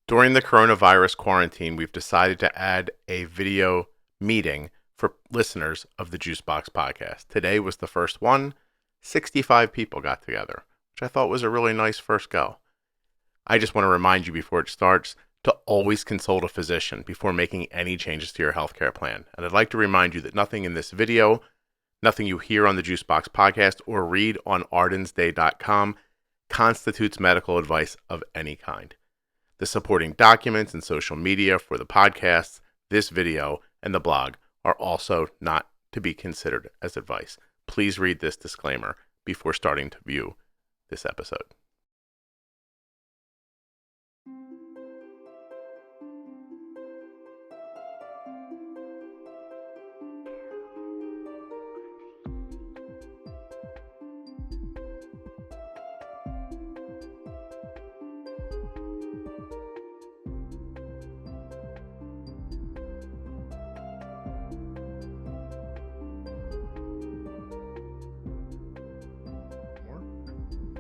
During the coronavirus quarantine, we've decided to add a video meeting for listeners of the Juicebox podcast. Today was the first one. 65 people got together, which I thought was a really nice first go. I just want to remind you before it starts to always consult a physician before making any changes to your healthcare plan. And I'd like to remind you that nothing in this video, nothing you hear on the Juicebox podcast or read on ardensday.com constitutes medical advice of any kind. The supporting documents and social media for the podcasts, this video, and the blog are also not to be considered as advice. Please read this disclaimer before starting to view this episode.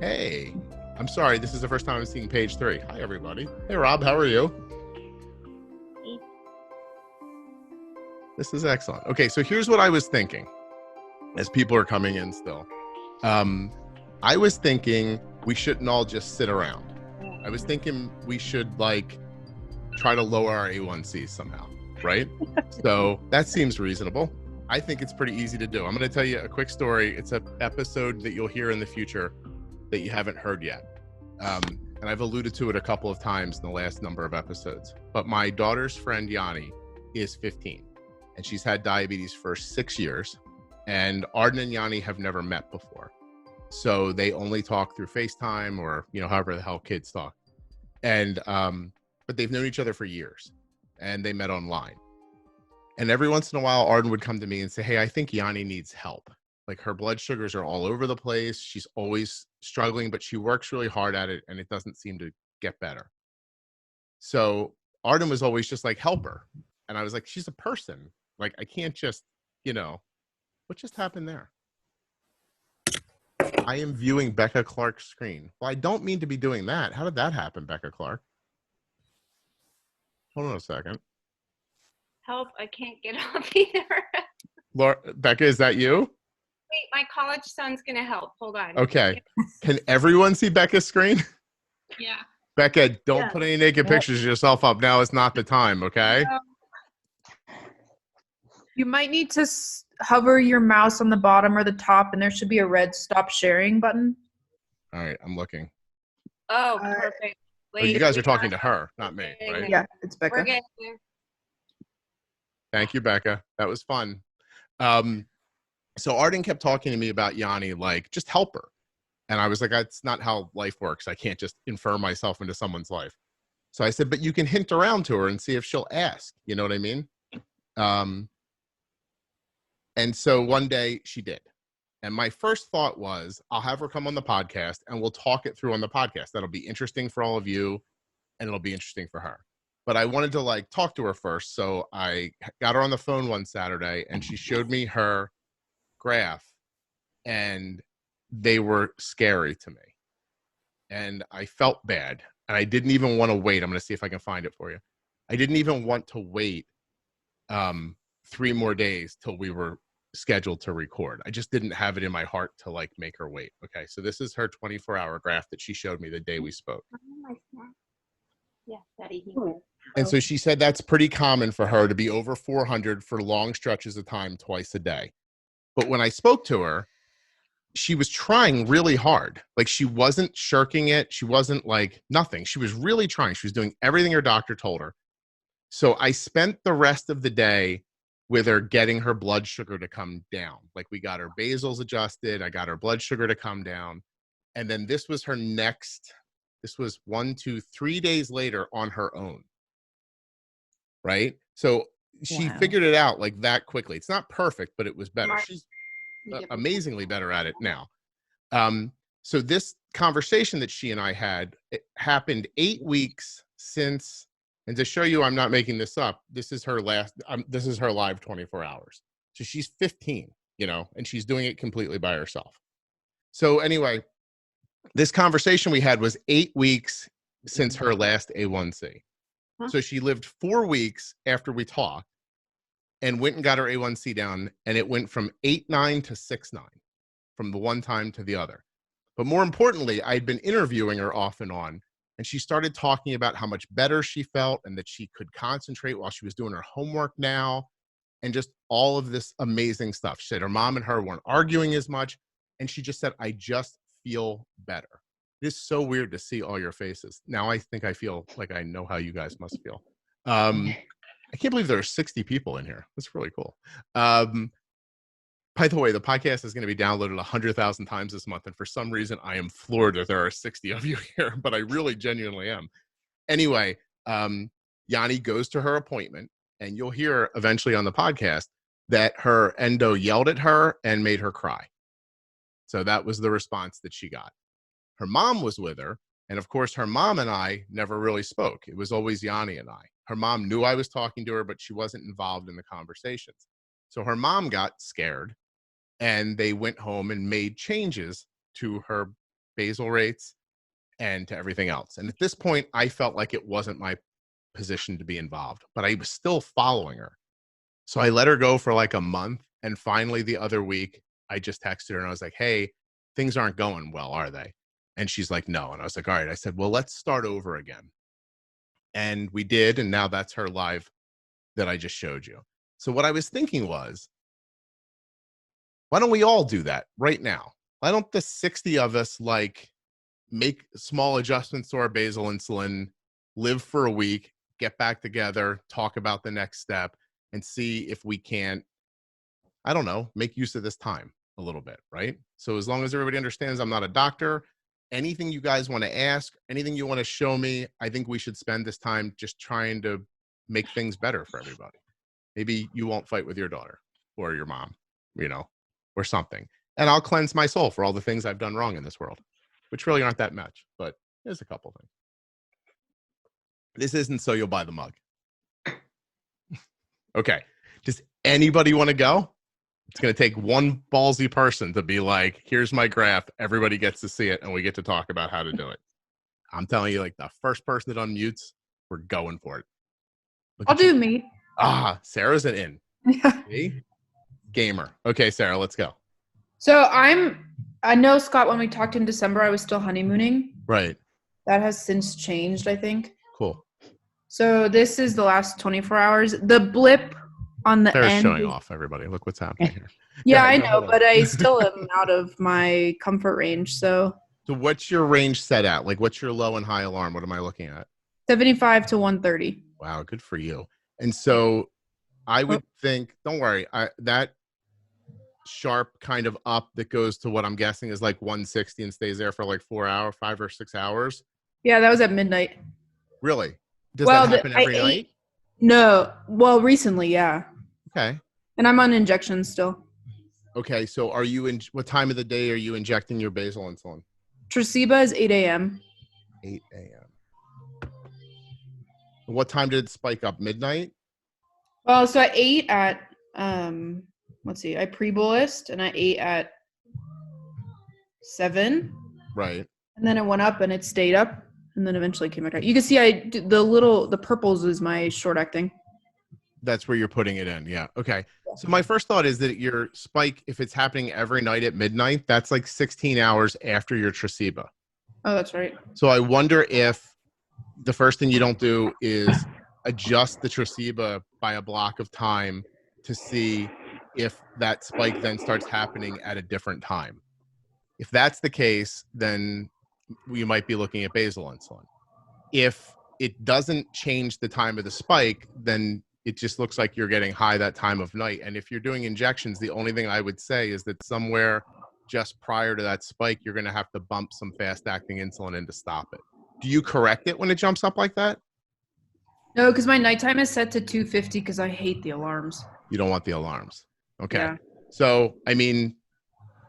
Hey, I'm sorry. This is the first time I'm seeing page 3. Hi, everybody. Hey, Rob. How are you? Hey. This is excellent. Okay, so here's what I was thinking as people are coming in still. I was thinking we shouldn't all just sit around. I was thinking we should, try to lower our A1Cs somehow, right? So that seems reasonable. I think it's pretty easy to do. I'm going to tell you a quick story. It's an episode that you'll hear in the future that you haven't heard yet. And I've alluded to it a couple of times in the last number of episodes. But my daughter's friend, Yanni, is 15. And she's had diabetes for 6 years. And Arden and Yanni have never met before. So they only talk through FaceTime or, however the hell kids talk. And, but they've known each other for years. And they met online. And every once in a while, Arden would come to me and say, hey, I think Yanni needs help. Like, her blood sugars are all over the place. She's always struggling, but she works really hard at it, and it doesn't seem to get better. So Arden was always just like, help her. And I was like, she's a person. Like, I can't just, what just happened there? I am viewing Becca Clark's screen. Well, I don't mean to be doing that. How did that happen, Becca Clark? Hold on a second. Help, I can't get up either. Laura, Becca, is that you? Wait, my college son's going to help. Hold on. Okay. Can everyone see Becca's screen? Yeah. Becca, don't put any naked pictures of yourself up. Now is not the time, okay? You might need to hover your mouse on the bottom or the top, and there should be a red stop sharing button. All right, I'm looking. Oh, perfect. Oh, you guys are talking to her, not me, right? Yeah, it's Becca. We're getting there. Thank you, Becca. That was fun. So Arden kept talking to me about Yanni, just help her. And I was like, that's not how life works. I can't just infer myself into someone's life. So I said, but you can hint around to her and see if she'll ask. You know what I mean? And so one day she did. And my first thought was, I'll have her come on the podcast and we'll talk it through on the podcast. That'll be interesting for all of you and it'll be interesting for her. But I wanted to talk to her first. So I got her on the phone one Saturday and she showed me her graph and they were scary to me. And I felt bad. And I didn't even want to wait. I'm going to see if I can find it for you. I didn't even want to wait 3 more days till we were scheduled to record. I just didn't have it in my heart to make her wait. Okay, so this is her 24-hour graph that she showed me the day we spoke. Yeah, Daddy. And so she said that's pretty common for her to be over 400 for long stretches of time twice a day. But when I spoke to her, she was trying really hard. She wasn't shirking it. She wasn't nothing. She was really trying. She was doing everything her doctor told her. So I spent the rest of the day with her getting her blood sugar to come down. We got her basals adjusted. I got her blood sugar to come down. And then this was 1, 2, 3 days later on her own. Right? So she figured it out that quickly. It's not perfect, but it was better. She's amazingly better at it now. So this conversation that she and I had, it happened 8 weeks since. And to show you I'm not making this up, this is her live 24 hours. So she's 15, and she's doing it completely by herself. So anyway, this conversation we had was 8 weeks since her last A1C. So she lived 4 weeks after we talked and went and got her A1C down, and it went from 8.9 to 6.9 from the one time to the other. But more importantly, I'd been interviewing her off and on, and she started talking about how much better she felt and that she could concentrate while she was doing her homework now, and just all of this amazing stuff. She said her mom and her weren't arguing as much, and she just said, I just feel better. It is so weird to see all your faces. Now I think I feel like I know how you guys must feel. I can't believe there are 60 people in here. That's really cool. By the way, the podcast is going to be downloaded 100,000 times this month. And for some reason, I am floored that there are 60 of you here, but I really genuinely am. Anyway, Yanni goes to her appointment, and you'll hear eventually on the podcast that her endo yelled at her and made her cry. So that was the response that she got. Her mom was with her. And of course, her mom and I never really spoke. It was always Yanni and I. Her mom knew I was talking to her, but she wasn't involved in the conversations. So her mom got scared, and they went home and made changes to her basal rates and to everything else. And at this point, I felt like it wasn't my position to be involved, but I was still following her. So I let her go for like a month. And finally, the other week, I just texted her and I was like, hey, things aren't going well, are they? And she's like, no. And I was like, all right. I said, well, let's start over again. And we did. And now that's her live that I just showed you. So what I was thinking was, why don't we all do that right now? Why don't the 60 of us like make small adjustments to our basal insulin, live for a week, get back together, talk about the next step, and see if we can't, I don't know, make use of this time a little bit, right? So as long as everybody understands I'm not a doctor, anything you guys want to ask, anything you want to show me, I think we should spend this time just trying to make things better for everybody. Maybe you won't fight with your daughter or your mom, or something. And I'll cleanse my soul for all the things I've done wrong in this world, which really aren't that much, but there's a couple things. This isn't so you'll buy the mug. Okay. Does anybody want to go? It's going to take one ballsy person to be like, here's my graph. Everybody gets to see it, and we get to talk about how to do it. I'm telling you, like the first person that unmutes, we're going for it. I'll do me. Sarah's an in. Yeah. Me? Gamer. Okay, Sarah, let's go. So I know, Scott, when we talked in December, I was still honeymooning. Right. That has since changed, I think. Cool. So this is the last 24 hours. The blip on the Sarah's end. showing off, everybody. Look what's happening here. Yeah, I know, but I still am out of my comfort range. So what's your range set at? Like, what's your low and high alarm? What am I looking at? 75 to 130. Wow, good for you. And so I would think, don't worry, that sharp kind of up that goes to what I'm guessing is like 160 and stays there for like 4 hours, 5 or 6 hours. Yeah, that was at midnight. Really? Does that happen every night? No. Well, recently, yeah. Okay. And I'm on injections still. Okay, so are you in what time of the day are you injecting your basal insulin? Traceba is 8 a.m. 8 a.m. What time did it spike up? Midnight? Well, so I ate at let's see, I pre-bolused and I ate at 7. Right. And then it went up and it stayed up and then eventually came back out. You can see the purples is my short acting. That's where you're putting it in. Yeah. Okay. So my first thought is that your spike, if it's happening every night at midnight, that's like 16 hours after your Traceba. Oh, that's right. So I wonder if the first thing you don't do is adjust the Traceba by a block of time to see if that spike then starts happening at a different time. If that's the case, then you might be looking at basal insulin. If it doesn't change the time of the spike, then it just looks like you're getting high that time of night. And if you're doing injections, the only thing I would say is that somewhere just prior to that spike, you're going to have to bump some fast-acting insulin in to stop it. Do you correct it when it jumps up like that? No, because my nighttime is set to 250 because I hate the alarms. You don't want the alarms. Okay. Yeah. So, I mean,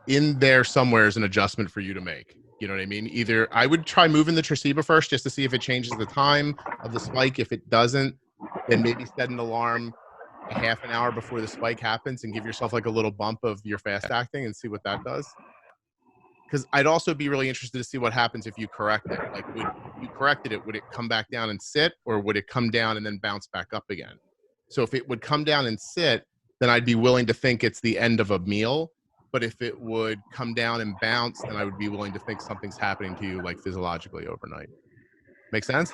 in there somewhere is an adjustment for you to make. You know what I mean? Either I would try moving the Traceba first just to see if it changes the time of the spike. If it doesn't, then maybe set an alarm a half an hour before the spike happens and give yourself like a little bump of your fast acting and see what that does. because I'd also be really interested to see what happens if you correct it. Like, if you corrected it, would it come back down and sit, or would it come down and then bounce back up again? So if it would come down and sit, then I'd be willing to think it's the end of a meal. But if it would come down and bounce, then I would be willing to think something's happening to you, like physiologically overnight. Make sense?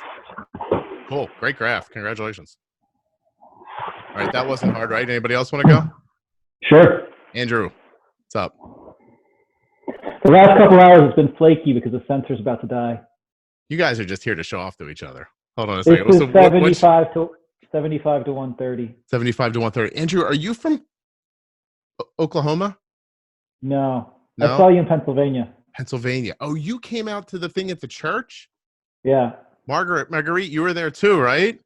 Cool. Great graph. Congratulations. All right. That wasn't hard, right? Anybody else want to go? Sure. Andrew, what's up? The last couple hours has been flaky because the sensor's about to die. You guys are just here to show off to each other. Hold on a This second. is So 75 to 130. 75 to 130. Andrew, are you from Oklahoma? No. No? I saw you in Pennsylvania. Pennsylvania. Oh, you came out to the thing at the church? Yeah. Marguerite, you were there too, right?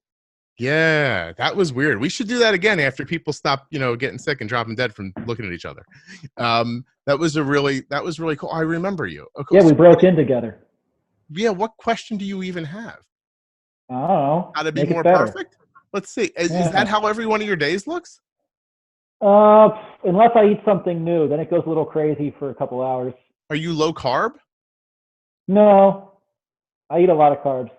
Yeah, that was weird. We should do that again after people stop, getting sick and dropping dead from looking at each other. That was really cool. I remember you. Okay, Yeah, we broke in together. Yeah, what question do you even have? I don't know. How to be Make it more better. perfect? Let's see. Is Yeah. that how every one of your days looks? Unless I eat something new, then it goes a little crazy for a couple hours. Are you low carb? No, I eat a lot of carbs.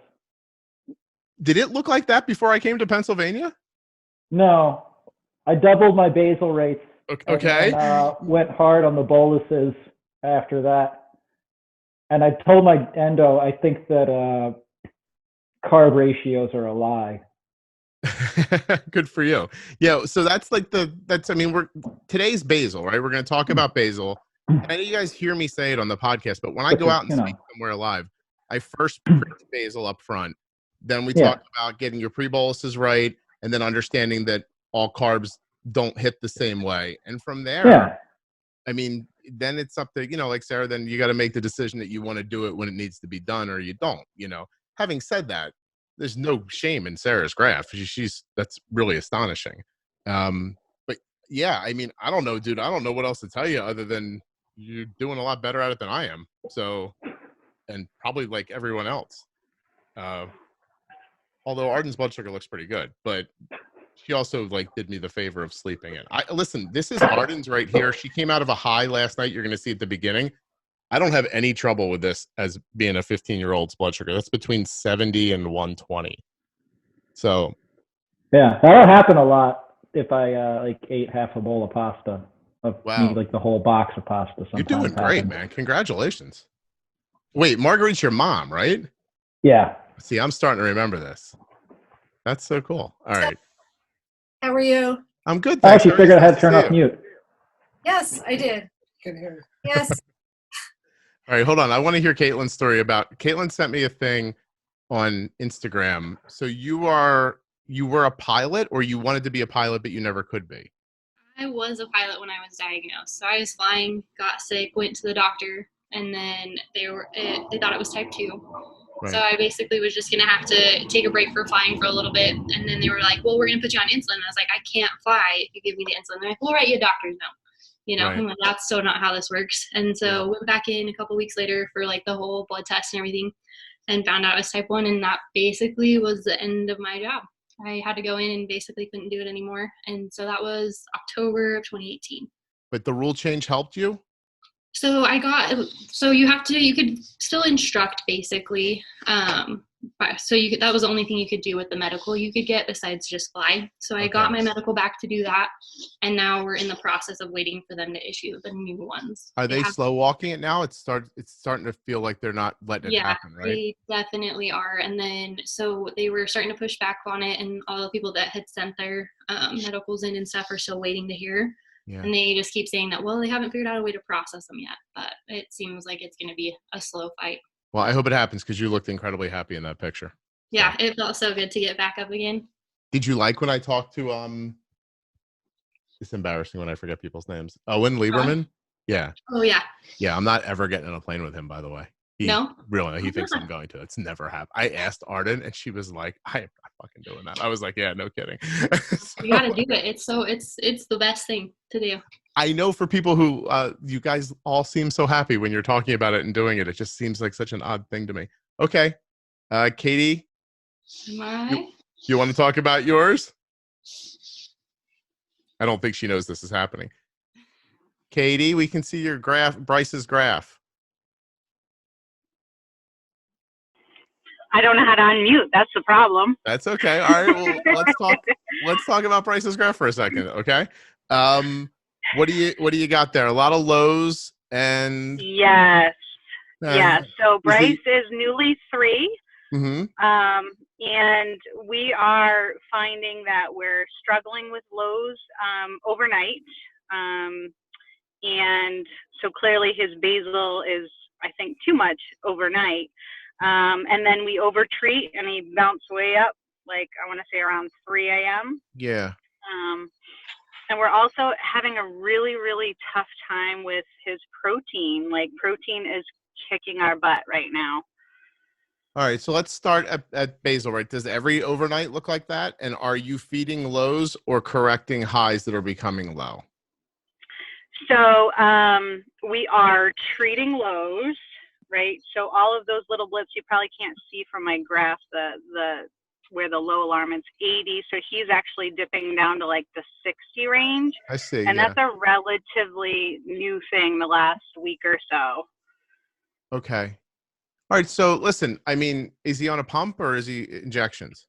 Did it look like that before I came to Pennsylvania? No, I doubled my basal rates. Okay. And went hard on the boluses after that. And I told my endo, I think that carb ratios are a lie. Good for you. Yeah. So that's like today's basil, right? We're going to talk about basil. And I know you guys hear me say it on the podcast, but when I go out and speak somewhere live, I first preach basil up front. Then we talk about getting your pre-boluses right, and then understanding that all carbs don't hit the same way. And from there, I mean, then it's up to, like Sarah, then you got to make the decision that you want to do it when it needs to be done or you don't, Having said that, there's no shame in Sarah's graph. That's really astonishing. But yeah, I mean, I don't know, dude. I don't know what else to tell you other than you're doing a lot better at it than I am. So, and probably like everyone else. Although Arden's blood sugar looks pretty good, but she also did me the favor of sleeping in. Listen, this is Arden's right here. She came out of a high last night. You're going to see at the beginning. I don't have any trouble with this as being a 15-year-old's blood sugar. That's between 70 and 120. So, yeah, that'll happen a lot if I ate half a bowl of pasta. Wow. The whole box of pasta. You're doing great, man. Congratulations. Wait, Marguerite's your mom, right? Yeah. See, I'm starting to remember this. That's so cool. All right. How are you? I'm good. I Thanks. actually figured I had to turn off mute. Yes, I did. Can hear. Yes. All right, hold on. I want to hear Caitlin's story Caitlin sent me a thing on Instagram. So you were a pilot, or you wanted to be a pilot, but you never could be? I was a pilot when I was diagnosed. So I was flying, got sick, went to the doctor, and then they thought it was type 2. Right. So I basically was just going to have to take a break for flying for a little bit. And then they were like, well, we're going to put you on insulin. And I was like, I can't fly if you give me the insulin. They're like, we'll write you a doctor's note. Right. I'm like, that's so not how this works. And so went back in a couple weeks later for the whole blood test and everything, and found out I was type 1. And that basically was the end of my job. I had to go in and basically couldn't do it anymore. And so that was October of 2018. But the rule change helped you? So you could still instruct basically. That was the only thing you could do with the medical you could get besides just fly. So I got my medical back to do that. And now we're in the process of waiting for them to issue the new ones. Are they slow walking it now? It's starting to feel like they're not letting it happen, right? They definitely are. And then, so they were starting to push back on it, and all the people that had sent their medicals in and stuff are still waiting to hear. Yeah. And they just keep saying that, well, they haven't figured out a way to process them yet, but it seems like it's going to be a slow fight. Well, I hope it happens, because you looked incredibly happy in that picture. Yeah, it felt so good to get back up again. Did you like when I talked to it's embarrassing when I forget people's names. Owen Lieberman? Yeah. Oh yeah. Yeah, I'm not ever getting on a plane with him, by the way. No? Really, he thinks I'm going to. It's never happened. I asked Arden, and she was like, I am not fucking doing that. I was like, yeah, no kidding. So, you got to do it. It's the best thing to do. I know for people who, you guys all seem so happy when you're talking about it and doing it. It just seems like such an odd thing to me. Okay. Katie? Am I? You want to talk about yours? I don't think she knows this is happening. Katie, we can see your graph, Bryce's graph. I don't know how to unmute. That's the problem. That's okay. All right. Well, let's talk about Bryce's graph for a second. Okay. What do you got there? A lot of lows and Yes. Yes. So Bryce he- is newly 3. Mhm. And we are finding that we're struggling with lows overnight. And so clearly his basal is, I think, too much overnight. And then we overtreat and he bounced way up, like I want to say around 3 a.m. Yeah. And we're also having a really, really tough time with his protein. Like protein is kicking our butt right now. All right. So let's start at basal, right? Does every overnight look like that? And are you feeding lows or correcting highs that are becoming low? So we are treating lows, right? So all of those little blips you probably can't see from my graph, the where the low alarm is 80. So he's actually dipping down to like the 60 range. I see. And that's a relatively new thing the last week or so. Okay. All right. So listen, I mean, is he on a pump or is he injections?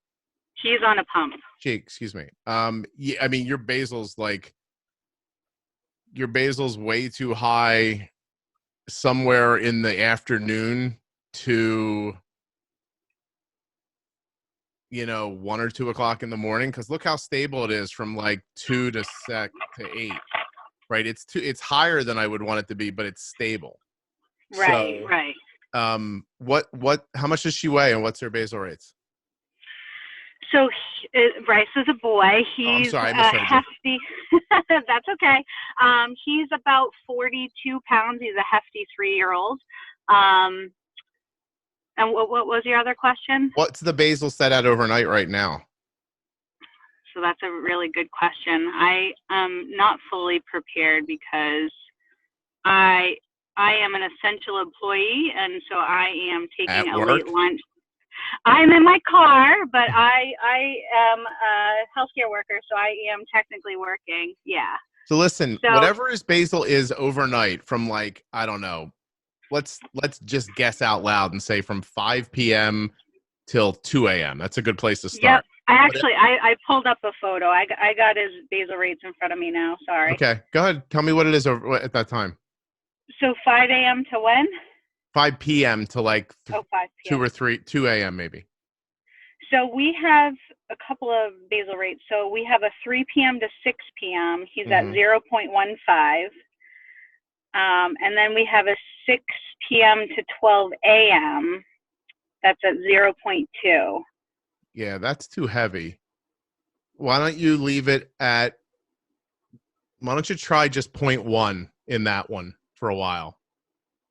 He's on a pump. Gee, excuse me. Yeah, I mean, your basal's way too high somewhere in the afternoon to 1 or 2 o'clock in the morning, because look how stable it is from like 2 to 8, right? It's higher than I would want it to be, but it's stable. Right. So, Right. How much does she weigh and what's her basal rates? So Bryce is a boy. He's sorry, I misheard you. hefty. That's okay. He's about 42 pounds. He's a hefty 3-year-old. And what was your other question? What's the basal set at overnight right now? So that's a really good question. I am not fully prepared because I am an essential employee, and so I am taking a late lunch. I'm in my car, but I am a healthcare worker, so I am technically working. Yeah. So listen, whatever his basal is overnight from like, I don't know, let's just guess out loud and say from 5 p.m. till 2 a.m. That's a good place to start. Yep. I pulled up a photo. I got his basal rates in front of me now. Sorry. Okay. Go ahead. Tell me what it is at that time. So 5 a.m. to when? 5 p.m. to like 5 p.m. 2 a.m. maybe. So we have a couple of basal rates. So we have a 3 p.m. to 6 p.m. He's at 0.15. And then we have a 6 p.m. to 12 a.m. That's at 0.2. Yeah, that's too heavy. Why don't you try just 0.1 in that one for a while?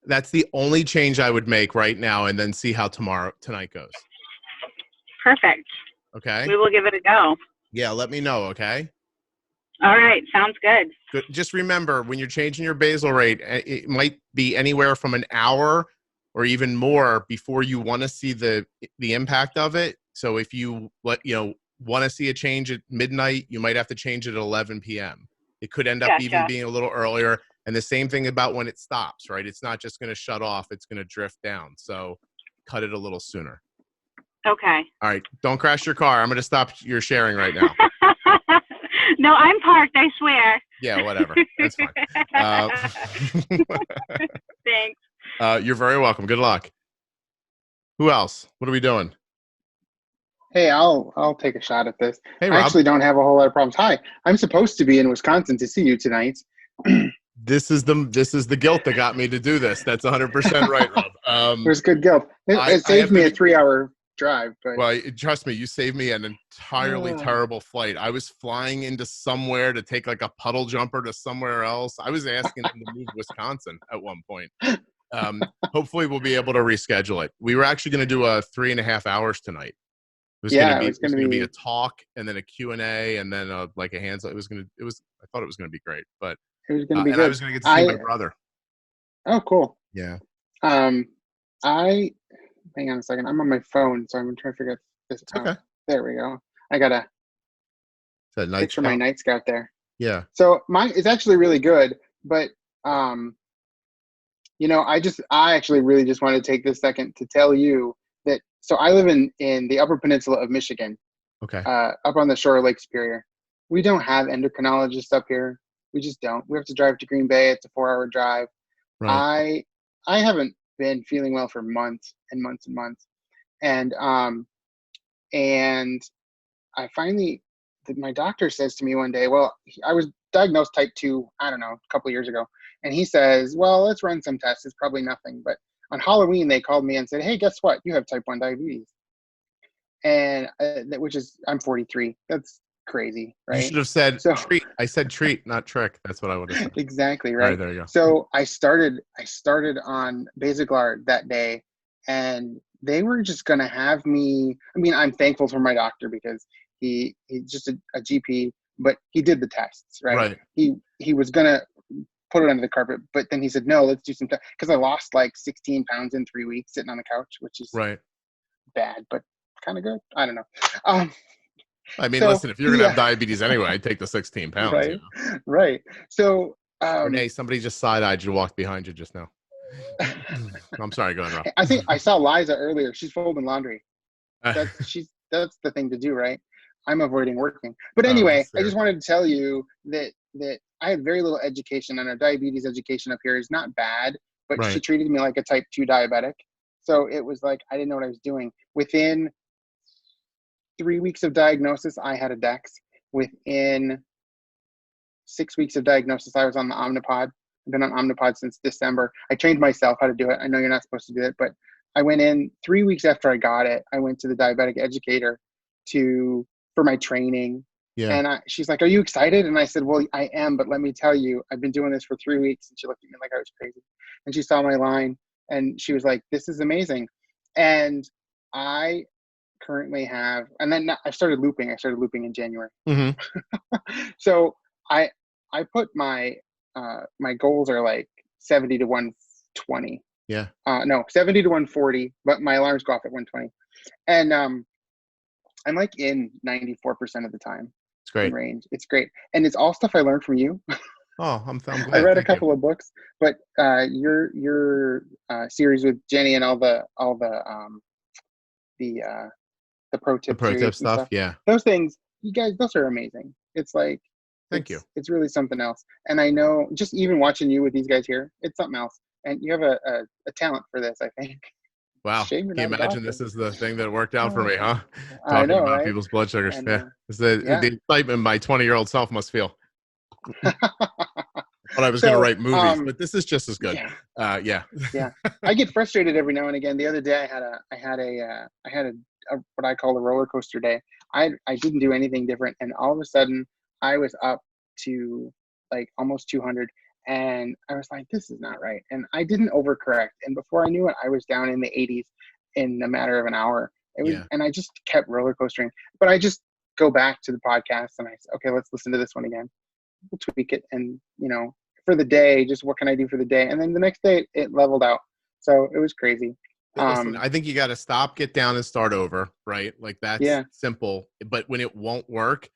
That's the only change I would make right now, and then see how tonight goes. Perfect. Okay. We will give it a go. Yeah, let me know, okay? All right, sounds good. Good. Just remember, when you're changing your basal rate, it might be anywhere from an hour or even more before you want to see the impact of it. So if you want to see a change at midnight, you might have to change it at 11 p.m. It could end up even being a little earlier. And the same thing about when it stops, right? It's not just going to shut off. It's going to drift down. So cut it a little sooner. Okay. All right. Don't crash your car. I'm going to stop your sharing right now. No, I'm parked, I swear. Yeah, whatever. That's fine. Thanks. You're very welcome. Good luck. Who else? What are we doing? Hey, I'll take a shot at this. Hey, I Rob. actually don't have a whole lot of problems. Hi, I'm supposed to be in Wisconsin to see you tonight. This is the guilt that got me to do this. That's 100% right, Rob. There's good guilt. It saved me a 3-hour drive. But well, trust me, you saved me an entirely terrible flight. I was flying into somewhere to take like a puddle jumper to somewhere else. I was asking them to move to Wisconsin at one point. Hopefully we'll be able to reschedule it. We were actually going to do a 3.5 hours tonight. It was going to be a talk and then a Q&A and then like a hands. I thought it was going to be great, but it was going to be good. I was going to get to see my brother. Oh, cool. Yeah. Hang on a second. I'm on my phone, so I'm trying to figure this out. Okay. There we go. I got a picture of my Night Scout there. Yeah. So it's actually really good, but I actually really just want to take this second to tell you that so I live in the Upper Peninsula of Michigan, Okay. up on the shore of Lake Superior. We don't have endocrinologists up here. We just don't. We have to drive to Green Bay. It's a 4-hour drive. Right. I haven't been feeling well for months and months and months. And I finally, my doctor says to me one day, well, I was diagnosed type 2, I don't know, a couple of years ago. And he says, well, let's run some tests. It's probably nothing. But on Halloween, they called me and said, hey, guess what? You have type 1 diabetes. And which is, I'm 43. That's crazy, right? You should have said treat. I said treat, not trick. That's what I would have said. Exactly, right? All right, there you go. So I started on Basaglar that day, and they were just going to have me. I mean, I'm thankful for my doctor because he's just a GP, but he did the tests, right? He was going to put it under the carpet, but then he said, no, let's do some tests. Because I lost like 16 pounds in 3 weeks sitting on the couch, which is bad, but kind of good. I don't know. I mean, listen, if you're going to have diabetes anyway, I'd take the 16 pounds. Right. You know? Right. So, Renee, somebody just side-eyed you, walked behind you just now. I'm sorry, go ahead, Rob. I think I saw Liza earlier. She's folding laundry. That's the thing to do, right? I'm avoiding working. But anyway, I just wanted to tell you that I had very little education, and our diabetes education up here is not bad, but she treated me like a type 2 diabetic. So it was like I didn't know what I was doing. Within 3 weeks of diagnosis, I had a DEX. Within 6 weeks of diagnosis, I was on the Omnipod. I've been on Omnipod since December. I trained myself how to do it. I know you're not supposed to do it, but I went in 3 weeks after I got it. I went to the diabetic educator for my training. Yeah. And she's like, are you excited? And I said, well, I am, but let me tell you, I've been doing this for 3 weeks. And she looked at me like I was crazy. And she saw my line and she was like, this is amazing. And I currently have, and then I started looping in January. Mm-hmm. So I put my goals are like 70 to 120. Yeah. No, 70 to 140, but my alarms go off at 120. And I'm like in 94% of the time. It's great. In range. It's great. And it's all stuff I learned from you. Oh, I'm glad. I read a couple of books, but your series with Jenny and all the pro tip stuff. Yeah. Those things, you guys, those are amazing. It's like, thank you. It's really something else. And I know just even watching you with these guys here, it's something else. And you have a talent for this, I think. Wow. Can you imagine this is the thing that worked out for me, huh? I know, about right? people's blood sugars. And, it's the excitement my 20-year-old self must feel. But I was going to write movies, but this is just as good. Yeah. I get frustrated every now and again. The other day I had a what I call a roller coaster day. I didn't do anything different, and all of a sudden I was up to like almost 200, and I was like, this is not right. And I didn't overcorrect, and before I knew it, I was down in the 80s in a matter of an hour. It was, and I just kept roller coastering. But I just go back to the podcast and I say, okay, let's listen to this one again. We'll tweak it, and for the day, just what can I do for the day? And then the next day it leveled out. So it was crazy. Listen, I think you got to stop, get down, and start over, right? Like that's simple. But when it won't work,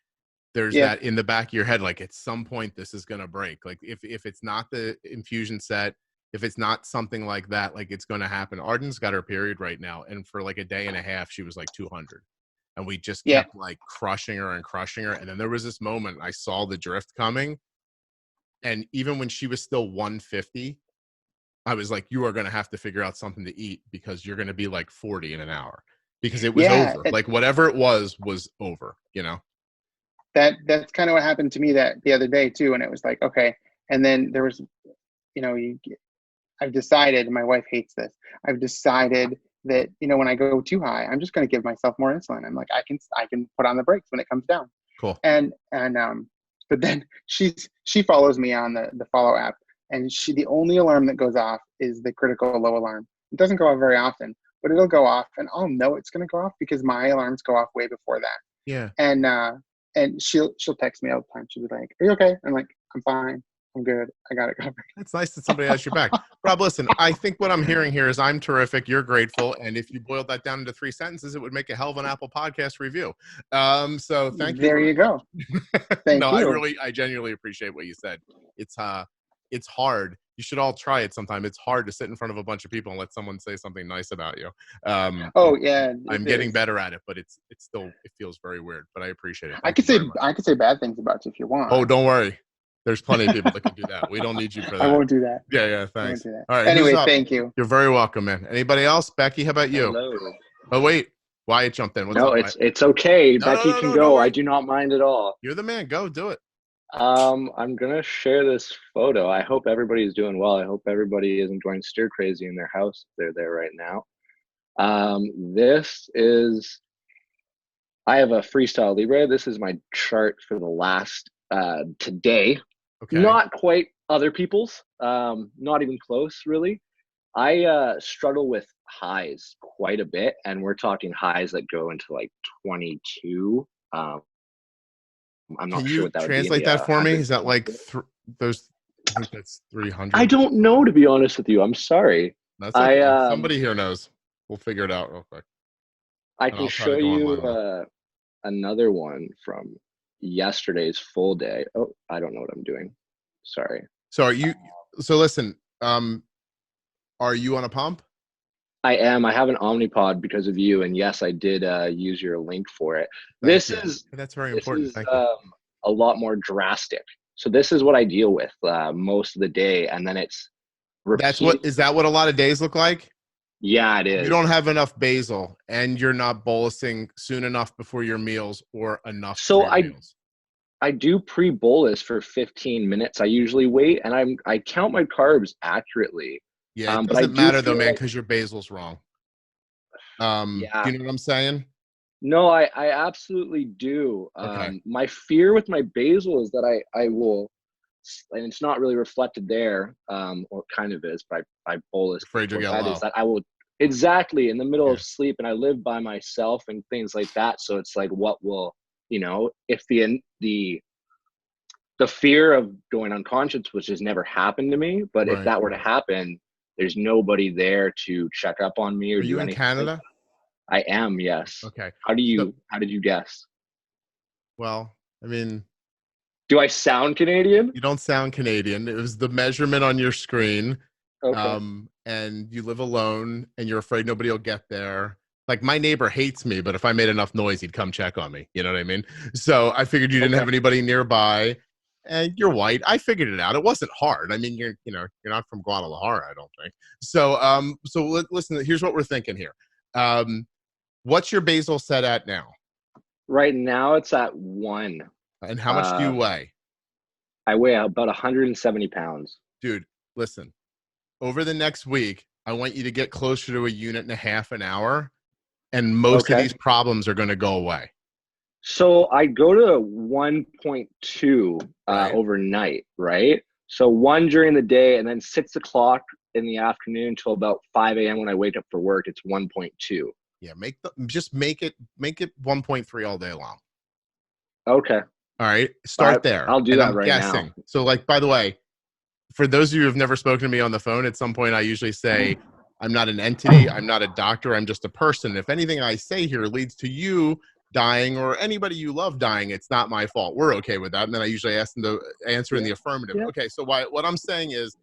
there's that in the back of your head, like at some point this is going to break. Like if it's not the infusion set, if it's not something like that, like it's going to happen. Arden's got her period right now. And for like a day and a half, she was like 200. And we just kept like crushing her. And then there was this moment I saw the drift coming. And even when she was still 150, I was like, you are going to have to figure out something to eat because you're going to be like 40 in an hour because it was over. Like whatever it was over, That's kind of what happened to me the other day too. And it was like, okay. And then there was, I've decided, my wife hates this. I've decided that, when I go too high, I'm just going to give myself more insulin. I'm like, I can put on the brakes when it comes down. Cool. But then she follows me on the follow app, and the only alarm that goes off is the critical low alarm. It doesn't go off very often, but it'll go off, and I'll know it's going to go off because my alarms go off way before that. Yeah. And she'll text me all the time. She'll be like, are you okay? I'm like, I'm fine. I'm good. I got it covered. It's nice that somebody has your back. Rob, listen, I think what I'm hearing here is I'm terrific. You're grateful. And if you boiled that down into 3 sentences, it would make a hell of an Apple Podcast review. So thank you. There you go. Thank you. I genuinely appreciate what you said. It's hard. You should all try it sometime. It's hard to sit in front of a bunch of people and let someone say something nice about you. Oh yeah, I'm getting better at it, but it feels very weird. But I appreciate it. I Thank could you say very much. I could say bad things about you if you want. Oh, don't worry. There's plenty of people that can do that. We don't need you for that. I won't do that. Yeah, I won't thanks. do that. All right, Anyway, who's up? thank you. You're very welcome, man. Anybody else? Becky, how about you? Hello. Oh, wait. Wyatt jumped in. What's No, up, Wyatt? it's okay. No, Becky no, can no, go. no, I do not mind at all. You're the man. Go do it. I'm gonna share this photo. I hope everybody is doing well. I hope everybody is enjoying stir crazy in their house if they're there right now. This is, I have a Freestyle Libre. This is my chart for the last today. Okay. Not quite other people's. Not even close, really. I struggle with highs quite a bit, and we're talking highs that go into like 22. I'm not Can sure you what that would be. translate that for me? Is that like those? I think that's 300. I don't know, to be honest with you. I'm sorry. That's okay. Somebody here knows. We'll figure it out real quick. I And can I'll try to show go you online. another one from yesterday's full day. Oh, I don't know what I'm doing. Sorry. So are you? So listen. Are you on a pump? I am. I have an Omnipod because of you, and yes, I did use your link for it. That's very important. Thank you. A lot more drastic. So this is what I deal with most of the day, and then it's Is that what a lot of days look like? Yeah, it is. You don't have enough basal, and you're not bolusing soon enough before your meals or enough. So I do pre-bolus for 15 minutes. I usually wait, and I count my carbs accurately. Yeah, it but doesn't matter though, man, because your basal's wrong. Yeah. Do you know what I'm saying? No, I absolutely do. Okay. My fear with my basal is that I will, and it's not really reflected there, or kind of is, but I bolus. Afraid you'll get that low. is that I will exactly in the middle of sleep, and I live by myself and things like that. So it's like, what will, if the fear of going unconscious, which has never happened to me, but if that were to happen, there's nobody there to check up on me or do anything. Are you in Canada? I am, yes. Okay. How did you guess? Well, I mean, do I sound Canadian? You don't sound Canadian. It was the measurement on your screen. Okay. And you live alone and you're afraid nobody will get there. Like my neighbor hates me, but if I made enough noise, he'd come check on me. You know what I mean? So I figured you didn't have anybody nearby. And you're white. I figured it out. It wasn't hard. I mean, you're not from Guadalajara, I don't think. So listen, here's what we're thinking here. What's your basal set at now? Right now it's at 1. And how much do you weigh? I weigh about 170 pounds. Dude, listen, over the next week, I want you to get closer to 1.5 units an hour. And most of these problems are going to go away. So I go to 1.2 overnight, right? So 1 during the day, and then 6 o'clock in the afternoon until about 5 a.m. when I wake up for work, it's 1.2. Yeah, make it 1.3 all day long. Okay. All right. Start there. I'll do that right now. So, like, by the way, for those of you who have never spoken to me on the phone, at some point I usually say, I'm not an entity. I'm not a doctor. I'm just a person. If anything I say here leads to you dying or anybody you love dying, it's not my fault. We're okay with that. And then I usually ask them to answer in the affirmative. Yeah. Okay. So what I'm saying is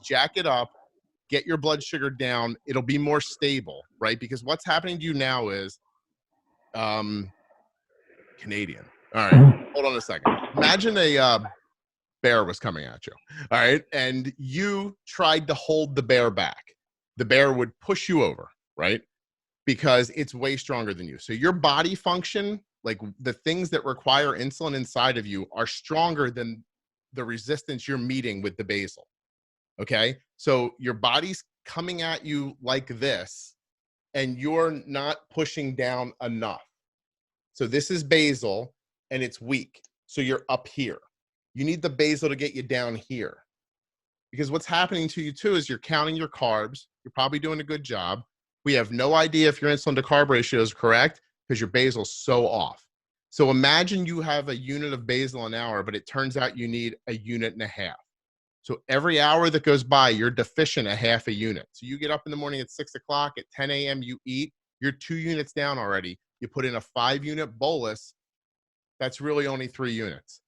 jack it up, get your blood sugar down. It'll be more stable, right? Because what's happening to you now is Canadian. All right. Hold on a second. Imagine a bear was coming at you. All right. And you tried to hold the bear back. The bear would push you over, right? Because it's way stronger than you. So your body function, like the things that require insulin inside of you, are stronger than the resistance you're meeting with the basal. Okay? So your body's coming at you like this, and you're not pushing down enough. So this is basal, and it's weak. So you're up here. You need the basal to get you down here. Because what's happening to you too is you're counting your carbs. You're probably doing a good job. We have no idea if your insulin to carb ratio is correct because your basal's so off. So imagine you have 1 unit of basal an hour, but it turns out you need 1.5 units. So every hour that goes by, you're deficient 0.5 unit. So you get up in the morning at 6 o'clock, at 10 a.m. you eat, you're 2 units down already. You put in a 5-unit bolus, that's really only 3 units.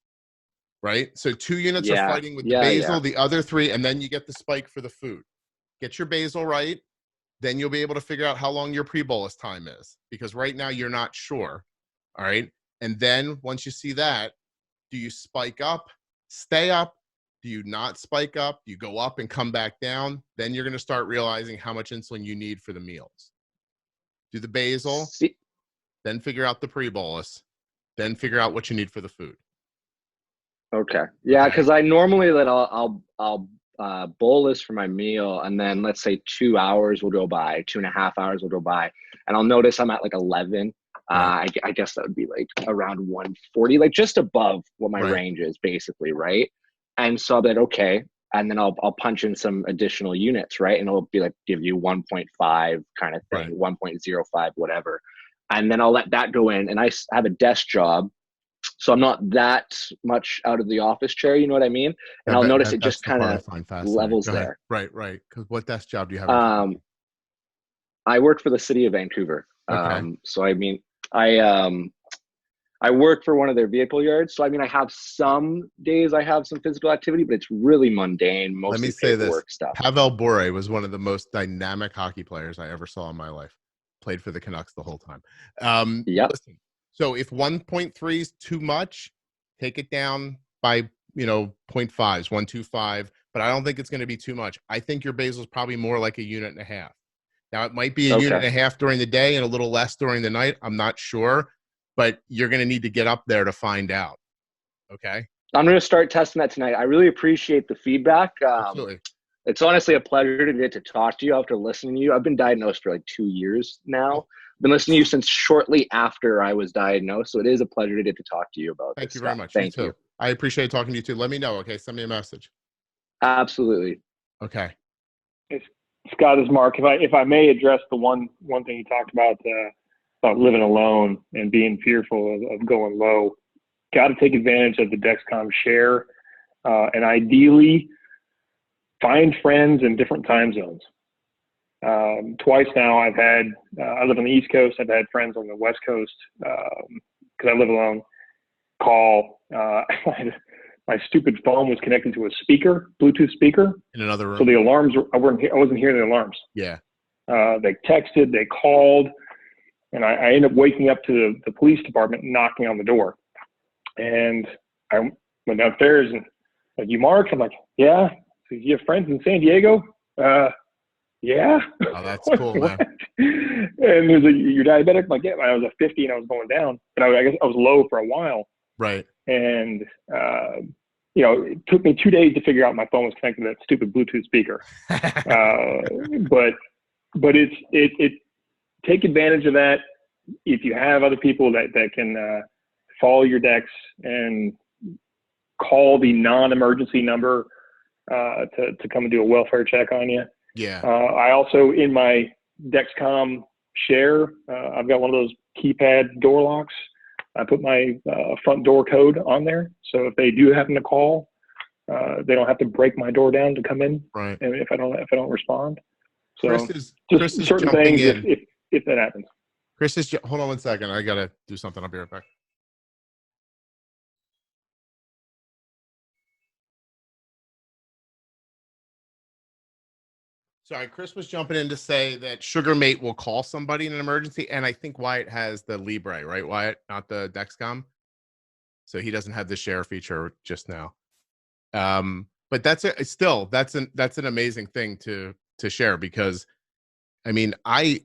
right? So 2 units are Yeah. fighting with the Yeah. basal, Yeah. the other 3, and then you get the spike for the food. Get your basal right, then you'll be able to figure out how long your pre-bolus time is, because right now you're not sure. All right. And then once you see that, do you spike up, stay up? Do you not spike up? Do you go up and come back down? Then you're going to start realizing how much insulin you need for the meals. Do the basal, See, then figure out the pre-bolus, then figure out what you need for the food. okay. Yeah, Okay. because I normally that I'll bolus for my meal, and then let's say 2 hours will go by, 2.5 hours will go by, and I'll notice I'm at like 11. Right. I guess that would be like around 140, like just above what my Right. range is, basically, right? And so I'll be like, okay, and then I'll punch in some additional units, right? And it'll be like give you 1.5 kind of thing, Right. 1.05, whatever, and then I'll let that go in. And I have a desk job, so I'm not that much out of the office chair, you know what I mean? And I'll notice it That's just the part kind I of find fascinating. levels Go ahead. there. Right, right. Because what desk job do you have in Kentucky? I work for the city of Vancouver. Okay. So I mean, I work for one of their vehicle yards. So I mean, I have some days I have some physical activity, but it's really mundane, Let me mostly say this. paperwork stuff. Pavel Bure was one of the most dynamic hockey players I ever saw in my life. Played for the Canucks the whole time. Yep. Listen, so if 1.3 is too much, take it down by 0.5s, 1.25. But I don't think it's going to be too much. I think your basal is probably more like 1.5 units. Now it might be a unit and a half during the day and a little less during the night. I'm not sure, but you're going to need to get up there to find out. Okay. I'm going to start testing that tonight. I really appreciate the feedback. Absolutely. It's honestly a pleasure to get to talk to you after listening to you. I've been diagnosed for like 2 years now. I've been listening to you since shortly after I was diagnosed. So it is a pleasure to get to talk to you about this. Thank you very much. Thank you too. I appreciate talking to you too. Let me know. Okay. Send me a message. Absolutely. Okay. Scott, this is Mark. If I may address the one thing you talked about living alone and being fearful of going low, got to take advantage of the Dexcom share, and ideally find friends in different time zones. Twice now I've had, I live on the East Coast. I've had friends on the West Coast because I live alone. Call. My stupid phone was connected to a speaker, Bluetooth speaker. In another room. So the alarms, I wasn't hearing the alarms. Yeah. They texted, they called, and I ended up waking up to the police department knocking on the door. And I went downstairs and like, you Mark? I'm like, yeah. So you have friends in San Diego? Yeah. Oh, that's cool, man. And there's you're diabetic? I'm like, yeah. I was at 50 and I was going down, but I guess I was low for a while. Right. And, it took me 2 days to figure out my phone was connected to that stupid Bluetooth speaker. But it take advantage of that. If you have other people that can follow your Dex and call the non-emergency number to come and do a welfare check on you. Yeah. I also, in my Dexcom share, I've got one of those keypad door locks. I put my front door code on there, so if they do happen to call, they don't have to break my door down to come in. Right. And if I don't respond, so Chris is certain things if that happens. Chris is hold on 1 second. I gotta do something. I'll be right back. Sorry, Chris was jumping in to say that SugarMate will call somebody in an emergency, and I think Wyatt has the Libre, right, Wyatt? Not the Dexcom. So he doesn't have the share feature just now. But that's an amazing thing to share, because I mean, I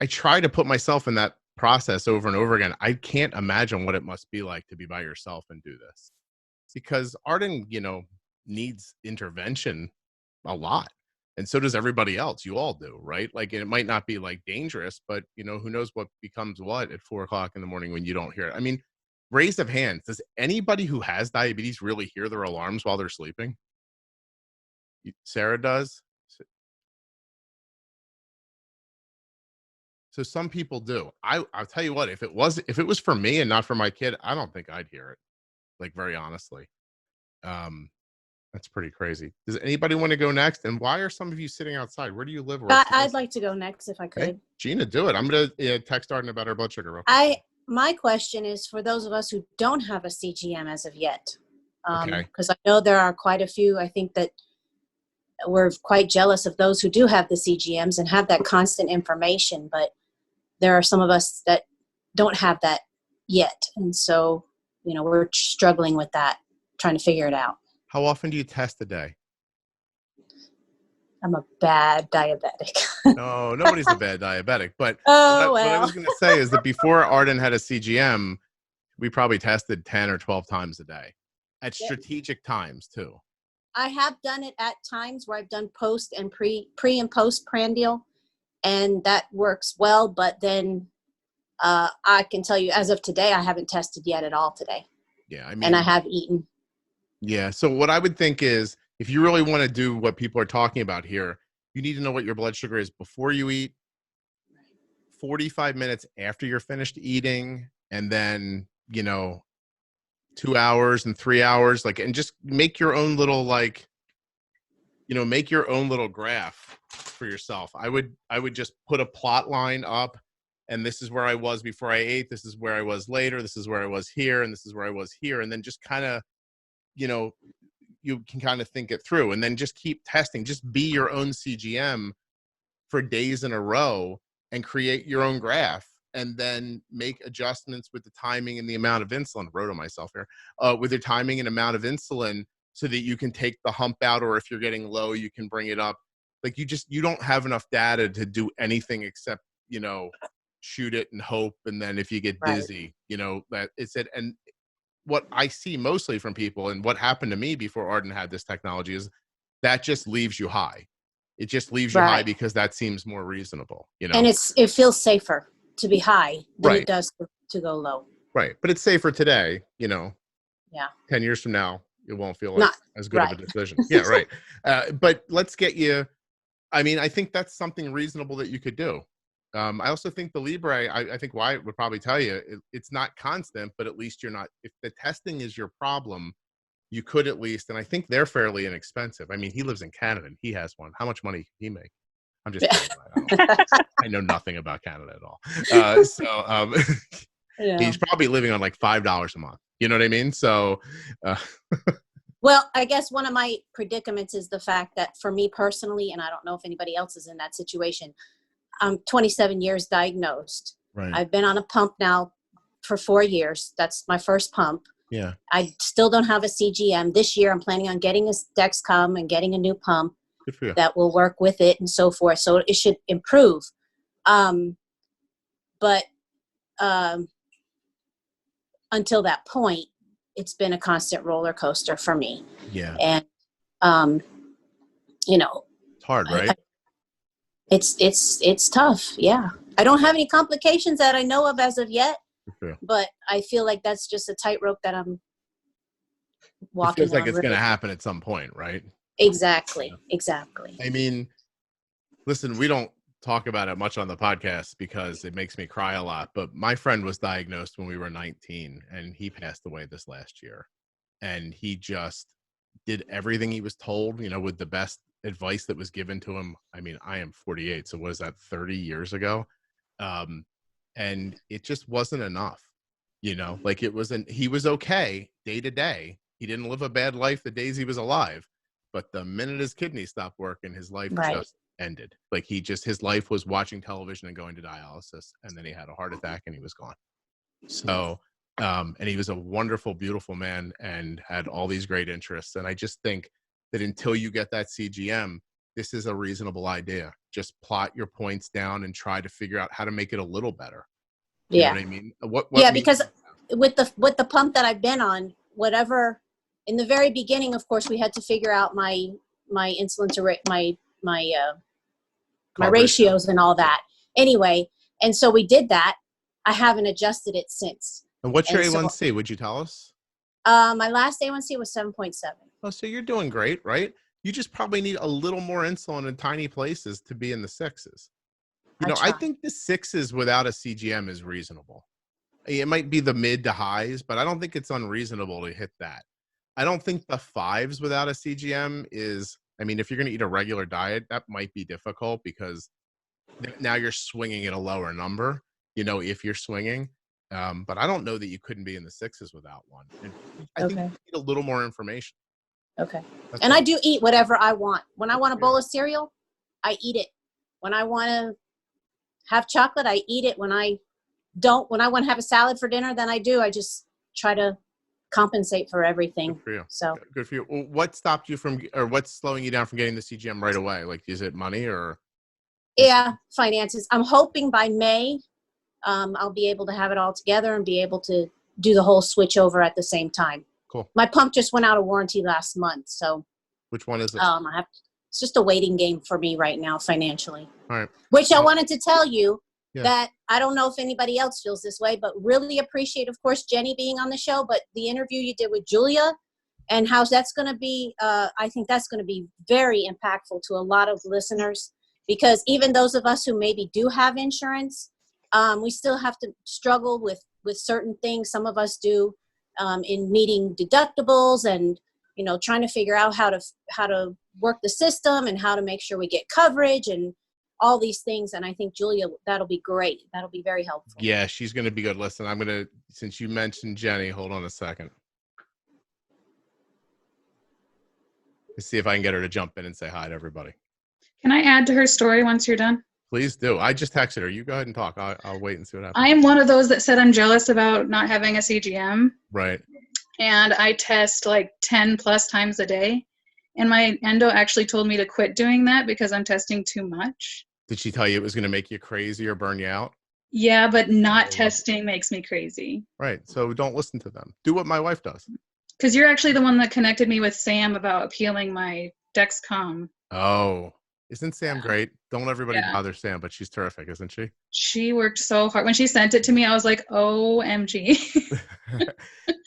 try to put myself in that process over and over again. I can't imagine what it must be like to be by yourself and do this, because Arden, needs intervention a lot. And so does everybody else. You all do, right? Like, and it might not be like dangerous, but who knows what becomes what at 4 o'clock in the morning when you don't hear it. I mean, raise of hands. Does anybody who has diabetes really hear their alarms while they're sleeping? Sarah does. So some people do. I'll tell you what, if it was for me and not for my kid, I don't think I'd hear it. Like, very honestly. That's pretty crazy. Does anybody want to go next? And why are some of you sitting outside? Where do you live? I'd like to go next if I could. Hey, Gina, do it. I'm going to text Arden about her blood sugar real quick. My question is for those of us who don't have a CGM as of yet. Okay. Because I know there are quite a few, I think that we're quite jealous of those who do have the CGMs and have that constant information, but there are some of us that don't have that yet. And so, we're struggling with that, trying to figure it out. How often do you test a day? I'm a bad diabetic. No, nobody's a bad diabetic. But Oh, what I well. was going to say is that before Arden had a CGM, we probably tested 10 or 12 times a day at strategic times too. I have done it at times where I've done post and pre and post prandial, and that works well. But then I can tell you, as of today, I haven't tested yet at all today. Yeah, I mean, and I have eaten. Yeah. So what I would think is, if you really want to do what people are talking about here, you need to know what your blood sugar is before you eat, 45 minutes after you're finished eating, and then, 2 hours and 3 hours, and just make your own little, make your own little graph for yourself. I would just put a plot line up, and this is where I was before I ate. This is where I was later. This is where I was here. And this is where I was here. And then just kind of, you can kind of think it through, and then just keep testing. Just be your own CGM for days in a row and create your own graph, and then make adjustments with the timing and the amount of insulin. Wrote on myself here, with your timing and amount of insulin, so that you can take the hump out, or if you're getting low, you can bring it up. You don't have enough data to do anything except, shoot it and hope. And then if you get dizzy, that it's it. And what I see mostly from people, and what happened to me before Arden had this technology, is that just leaves you high. It just leaves you high because that seems more reasonable, And it feels safer to be high than it does to go low. Right. But it's safer today, Yeah. 10 years from now, it won't feel as good of a decision. Yeah. Right. But let's get you, I think that's something reasonable that you could do. I also think the Libre, I think Wyatt would probably tell you, it's not constant, but at least you're not, if the testing is your problem, you could at least, and I think they're fairly inexpensive. He lives in Canada and he has one. How much money can he make? I'm just kidding. I know nothing about Canada at all. He's probably living on $5 a month. You know what I mean? So, well, I guess one of my predicaments is the fact that for me personally, and I don't know if anybody else is in that situation, I'm 27 years diagnosed. Right. I've been on a pump now for 4 years. That's my first pump. Yeah. I still don't have a CGM. This year, I'm planning on getting a Dexcom and getting a new pump that will work with it and so forth. So it should improve. But until that point, it's been a constant roller coaster for me. Yeah. And, it's hard, right? It's tough. Yeah. I don't have any complications that I know of as of yet, but I feel like that's just a tightrope that I'm walking. It feels like it's going to happen at some point, right? Exactly. Exactly. Listen, we don't talk about it much on the podcast because it makes me cry a lot, but my friend was diagnosed when we were 19 and he passed away this last year, and he just did everything he was told, with the best advice that was given to him. I am 48, so what is that, 30 years ago? And it just wasn't enough, he was okay day to day. He didn't live a bad life the days he was alive, but the minute his kidneys stopped working, his life just ended. His life was watching television and going to dialysis, and then he had a heart attack and he was gone. So, and he was a wonderful, beautiful man and had all these great interests. And I just think that until you get that CGM, this is a reasonable idea. Just plot your points down and try to figure out how to make it a little better. You know what I mean? Because with the pump that I've been on, whatever, in the very beginning, of course, we had to figure out my insulin to my ratios and all that. Anyway, and so we did that. I haven't adjusted it since. And what's your A1C? Would you tell us? My last A1C was 7.7. Oh, so you're doing great, right? You just probably need a little more insulin in tiny places to be in the 6s. I think the 6s without a CGM is reasonable. It might be the mid to highs, but I don't think it's unreasonable to hit that. I don't think the 5s without a CGM is, if you're going to eat a regular diet, that might be difficult because now you're swinging at a lower number, if you're swinging. But I don't know that you couldn't be in the 6s without one. And I think you Okay. need a little more information. Okay. That's And all. I do eat whatever I want. When I want a bowl of cereal, I eat it. When I want to have chocolate, I eat it. When I want to have a salad for dinner, then I do. I just try to compensate for everything. Good for you. So Good for you. Well, what stopped you from, or what's slowing you down from getting the CGM right away? Like, is it money or? yeah, finances. I'm hoping by May, I'll be able to have it all together and be able to do the whole switch over at the same time. Cool. My pump just went out of warranty last month, so Which one is it? it's just a waiting game for me right now financially. All right. Which I wanted to tell you Yeah. that I don't know if anybody else feels this way, but really appreciate, of course, Jenny being on the show, but the interview you did with Julia and how that's going to be, I think that's going to be very impactful to a lot of listeners, because even those of us who maybe do have insurance, we still have to struggle with certain things. Some of us do in meeting deductibles and, you know, trying to figure out how to work the system and how to make sure we get coverage and all these things. And I think Julia, that'll be great. That'll be very helpful. Yeah, she's going to be good. Listen, I'm going to, since you mentioned Jenny, hold on a second. Let's see if I can get her to jump in and say hi to everybody. Can I add to her story once you're done? Please do. I just texted her. You go ahead and talk. I'll wait and see what happens. I am one of those that said I'm jealous about not having a CGM. Right. And I test like 10 plus times a day. And my endo actually told me to quit doing that because I'm testing too much. Did she tell you it was going to make you crazy or burn you out? Yeah, but not testing makes me crazy. Right. So don't listen to them. Do what my wife does. Because you're actually the one that connected me with Sam about appealing my Dexcom. Oh, isn't Sam great? Don't everybody Yeah. bother Sam, but she's terrific, isn't she? She worked so hard. When she sent it to me, I was like, OMG.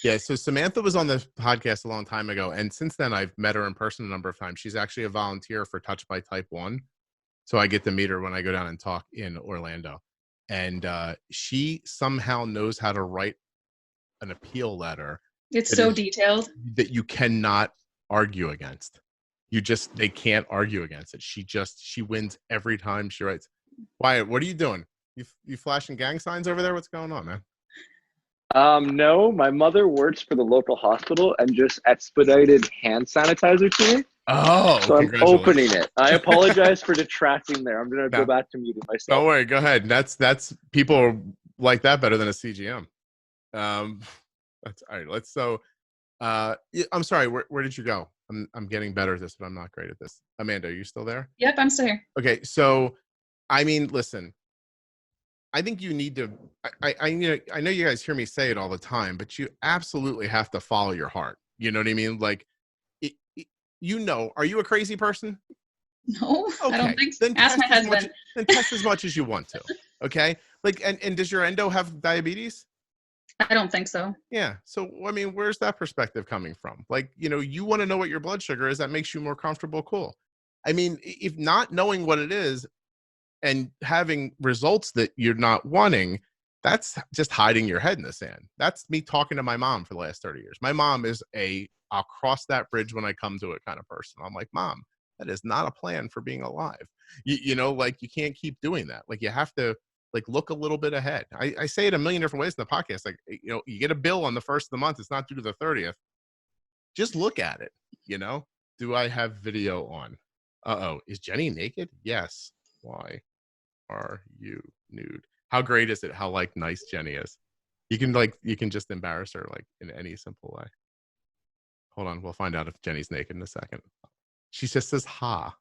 Yeah, so Samantha was on the podcast a long time ago, and since then I've met her in person a number of times. She's actually a volunteer for Touch by Type 1, so I get to meet her when I go down and talk in Orlando. And she somehow knows how to write an appeal letter. It's so detailed. That you cannot argue against. They can't argue against it. She wins every time she writes. Wyatt, what are you doing? You flashing gang signs over there? What's going on, man? No, my mother works for the local hospital and just expedited hand sanitizer to me. Oh, so I'm opening it. I apologize for detracting there. I'm gonna go back to muting myself. Don't worry, go ahead. That's people like that better than a CGM. That's all right. I'm sorry. Where did you go? I'm getting better at this, but I'm not great at this. Amanda, are you still there? Yep, I'm still here. Okay, so I mean, listen. I think you need to. I know you guys hear me say it all the time, but you absolutely have to follow your heart. You know what I mean? Like, are you a crazy person? No, okay. I don't think so. Then Ask my husband. Then test as much as you want to. Okay. Like, and does your endo have diabetes? I don't think so. Yeah. So, I mean, where's that perspective coming from? Like, you want to know what your blood sugar is. That makes you more comfortable. Cool. I mean, if not knowing what it is and having results that you're not wanting, that's just hiding your head in the sand. That's me talking to my mom for the last 30 years. My mom is I'll cross that bridge when I come to it kind of person. I'm like, Mom, that is not a plan for being alive. Like you can't keep doing that. Like you have to look a little bit ahead. I say it a million different ways in the podcast. Like, you get a bill on the 1st of the month. It's not due to the 30th. Just look at it. Do I have video on? Is Jenny naked? Yes. Why are you nude? How great is it? How nice Jenny is. You can just embarrass her in any simple way. Hold on. We'll find out if Jenny's naked in a second. She just says, ha.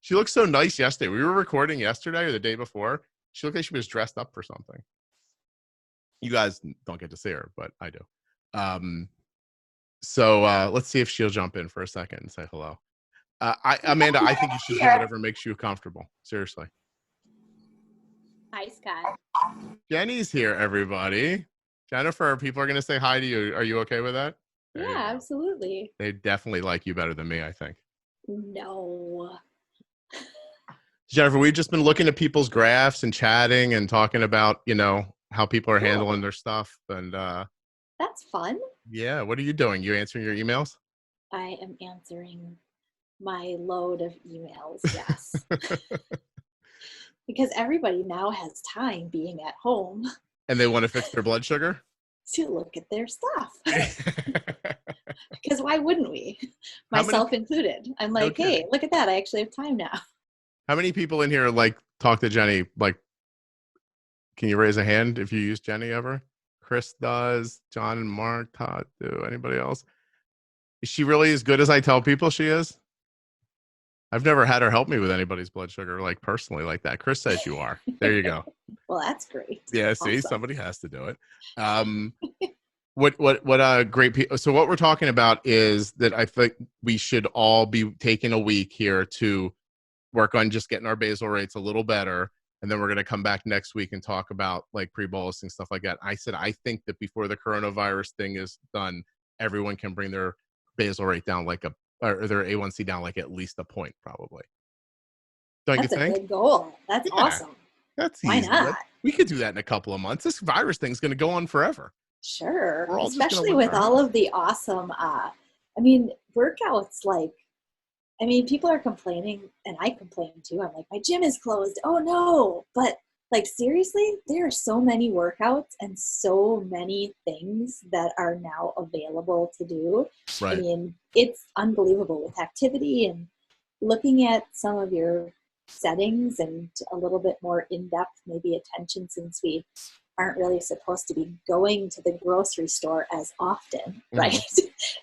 She looked so nice yesterday. We were recording yesterday or the day before. She looked like she was dressed up for something. You guys don't get to see her, but I do. So let's see if she'll jump in for a second and say hello. Amanda, I think you should do whatever makes you comfortable. Seriously. Hi, Scott. Jenny's here, everybody. Jennifer, people are going to say hi to you. Are you okay with that? Yeah, absolutely. They definitely like you better than me, I think. No. Jennifer, we've just been looking at people's graphs and chatting and talking about, how people are handling their stuff. And that's fun. Yeah. What are you doing? You answering your emails? I am answering my load of emails. Yes. Because everybody now has time being at home And they want to fix their blood sugar? to look at their stuff. Because why wouldn't we? How many- Myself included. I'm No like, hey, kidding. look at that. I actually have time now. How many people in here like talk to Jenny? Like, can you raise a hand if you use Jenny ever? Chris does. John and Mark, Todd do. Anybody else? Is she really as good as I tell people she is? I've never had her help me with anybody's blood sugar, like personally, like that. Chris says you are. There you go. Well, that's great. Yeah, see, Awesome. somebody has to do it. What great people. So what we're talking about is that I think we should all be taking a week here to work on just getting our basal rates a little better, and then we're going to come back next week and talk about like pre-bolus and stuff like that. I said I think that before the coronavirus thing is done, everyone can bring their basal rate down or their A1C down like at least a point, probably. Don't That's you a think? good goal. That's awesome. That's Why easy. not? We could do that in a couple of months. This virus thing's going to go on forever. Sure. We're all just gonna Especially work with our all of the awesome, workouts. People are complaining, and I complain too. I'm like, my gym is closed. Oh no. But like, seriously, there are so many workouts and so many things that are now available to do. Right. I mean, it's unbelievable with activity and looking at some of your settings and a little bit more in-depth, maybe attention, since we aren't really supposed to be going to the grocery store as often, right?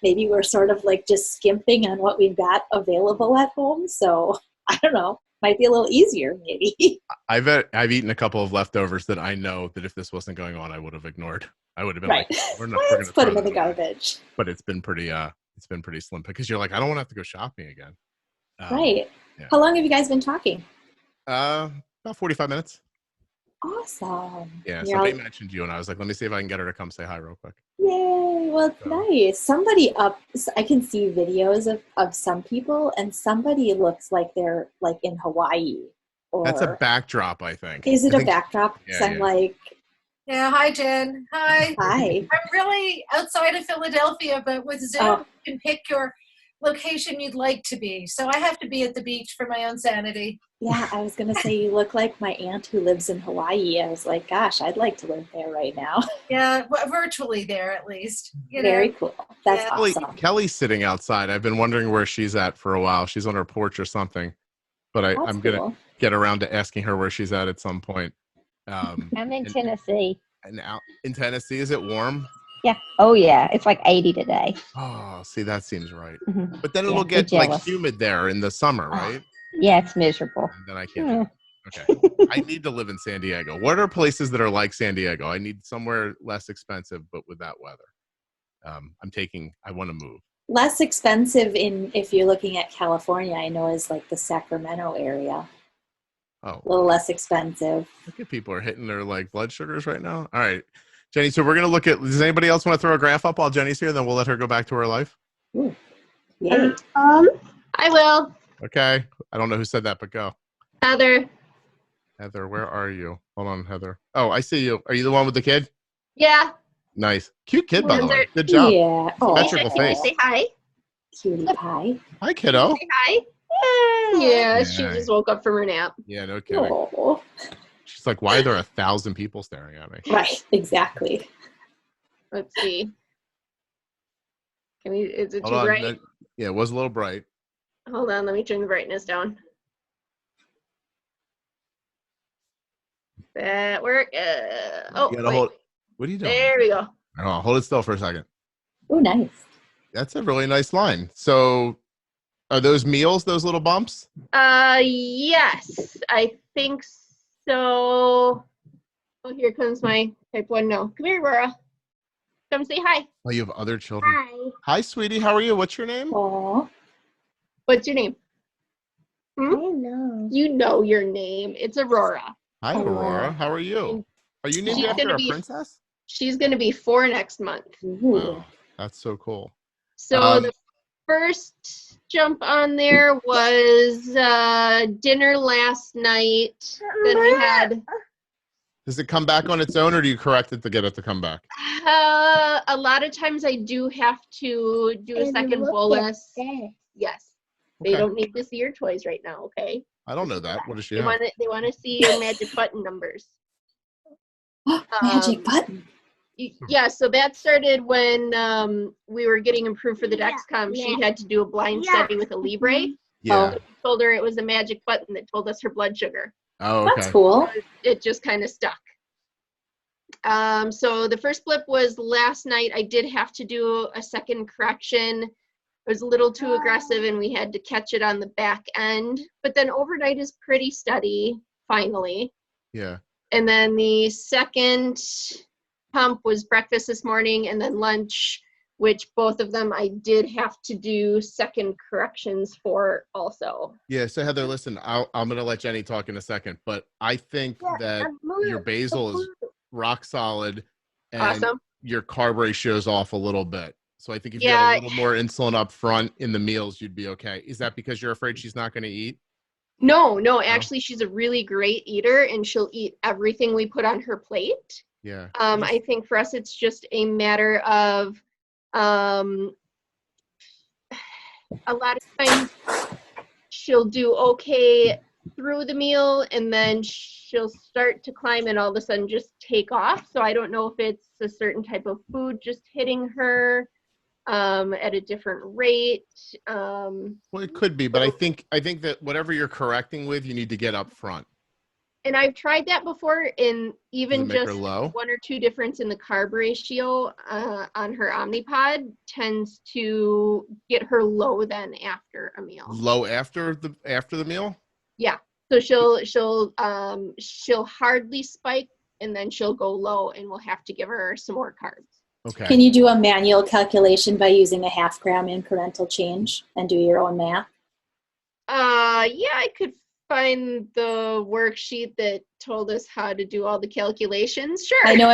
Maybe we're sort of like just skimping on what we've got available at home. So I don't know, might be a little easier maybe. I've eaten a couple of leftovers that I know that if this wasn't going on, I would have ignored. I would have been Right. like, we're Let's going put them in the garbage. But it's been pretty slim because you're like, I don't want to have to go shopping again. Right. Yeah. How long have you guys been talking? About 45 minutes. Awesome. Yeah. You're Somebody all- mentioned you, and I was like, let me see if I can get her to come say hi real quick. Yay. Well, it's nice. Somebody I can see videos of some people, and somebody looks like they're like in Hawaii. Or That's a backdrop, I think. Is it I a think- backdrop? Because Yeah, I'm yeah. like, Yeah, hi Jen. Hi. hi. I'm really outside of Philadelphia, but with Zoom, Oh. you can pick your location you'd like to be. So I have to be at the beach for my own sanity. Yeah, I was going to say you look like my aunt who lives in Hawaii. I was like, gosh, I'd like to live there right now. Yeah, virtually there at least. You Very know. cool. That's Yeah. awesome. Kelly's sitting outside. I've been wondering where she's at for a while. She's on her porch or something. But That's I'm going to cool. get around to asking her where she's at some point. I'm in Tennessee. And out in Tennessee, is it warm? Yeah. Oh, yeah. It's like 80 today. Oh, see, that seems right. Mhm. But then Yeah, it'll be get like jealous. humid there in the summer, right? Yeah, it's miserable. And then I can't. do it. Okay. I need to live in San Diego. What are places that are like San Diego? I need somewhere less expensive, but with that weather. I want to move. Less expensive if you're looking at California, I know is like the Sacramento area. Oh, A little less expensive. look at people are hitting their like blood sugars right now. All right, Jenny. So we're going to look at, does anybody else want to throw a graph up while Jenny's here? Then we'll let her go back to her life. Ooh. Yay. I will. Okay. I don't know who said that, but go. Heather. Heather, where are you? Hold on, Heather. Oh, I see you. Are you the one with the kid? Yeah. Nice. Cute kid, by the way. Heather. Good job. Yeah. Oh, Symmetrical Can you face. say hi? Cutie pie. Hi, kiddo. Say hi. Yeah, she Yeah. just woke up from her nap. Yeah, no kidding. Oh. She's like, why are there 1,000 people staring at me? Right, exactly. Let's see. Is it Hold too on. bright? Yeah, it was a little bright. Hold on, let me turn the brightness down. That work? Oh, You gotta wait. hold. What are you doing? There we go. Oh, hold it still for a second. Oh, nice. That's a really nice line. So, are those meals? Those little bumps? Yes, I think so. Oh, here comes my type 1 no. Come here, Aurora. Come say hi. Oh, you have other children. Hi. Hi, sweetie. How are you? What's your name? Aw. What's your name? I know. You know your name. It's Aurora. Hi, Aurora. How are you? Are you named She's after gonna a be- princess? She's going to be 4 next month. Wow, that's so cool. So the first jump on there was dinner last night. Then we had Does it come back on its own, or do you correct it to get it to come back? a lot of times I do have to do a second bolus. Yes. They Okay. don't need to see your toys right now, okay? I don't know that. What does she They have? want to see your magic button numbers. Magic button. Yeah, so that started when we were getting approved for the Dexcom. She had to do a blind study with a Libre. Yeah. So we told her it was a magic button that told us her blood sugar. Oh, okay. That's cool. So it just kind of stuck. So the first blip was last night. I did have to do a second correction. It was a little too aggressive and we had to catch it on the back end. But then overnight is pretty steady, finally. Yeah. And then the second pump was breakfast this morning and then lunch, which both of them I did have to do second corrections for also. Yeah. So Heather, listen, I'm going to let Jenny talk in a second, but I think that your basal is rock solid and Awesome. your carb ratio is off a little bit. So I think if you had a little more insulin up front in the meals, you'd be okay. Is that because you're afraid she's not going to eat? No, actually she's a really great eater and she'll eat everything we put on her plate. Yeah. I think for us it's just a matter of a lot of times she'll do okay through the meal and then she'll start to climb and all of a sudden just take off. So I don't know if it's a certain type of food just hitting her at a different rate. Well, it could be, but I think that whatever you're correcting with, you need to get up front. And I've tried that before, and even Does it make her just low? 1 or 2 difference in the carb ratio on her Omnipod tends to get her low then after a meal. Low after the meal? Yeah. So she'll hardly spike and then she'll go low and we'll have to give her some more carbs. Okay. Can you do a manual calculation by using a 0.5 gram incremental change and do your own math? Yeah, I could find the worksheet that told us how to do all the calculations. Sure. I know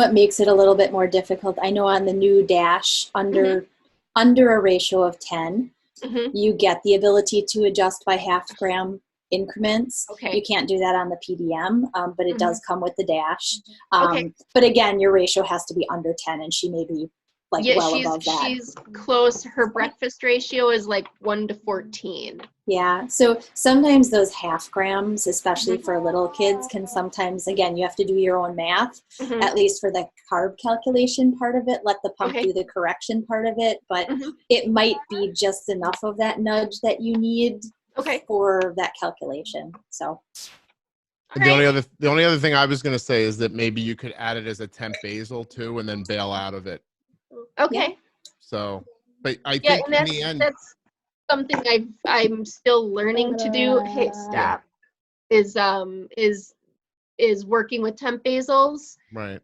it makes it a little bit more difficult. I know on the new Dash under a ratio of 10, you get the ability to adjust by 0.5 gram increments. Okay. You can't do that on the PDM, but it does come with the Dash. Okay. But again, your ratio has to be under 10 and she may be well above that. She's close. Her breakfast ratio is like 1 to 14. Yeah. So sometimes those 0.5 grams, especially for little kids, can sometimes, again, you have to do your own math, at least for the carb calculation part of it, let the pump do the correction part of it, but it might be just enough of that nudge that you need for that calculation. So. And the only other thing I was going to say is that maybe you could add it as a temp basal too, and then bail out of it. Okay. So, but I think in the end, that's something I'm still learning to do. Hey, stop. Is working with temp basals. Right.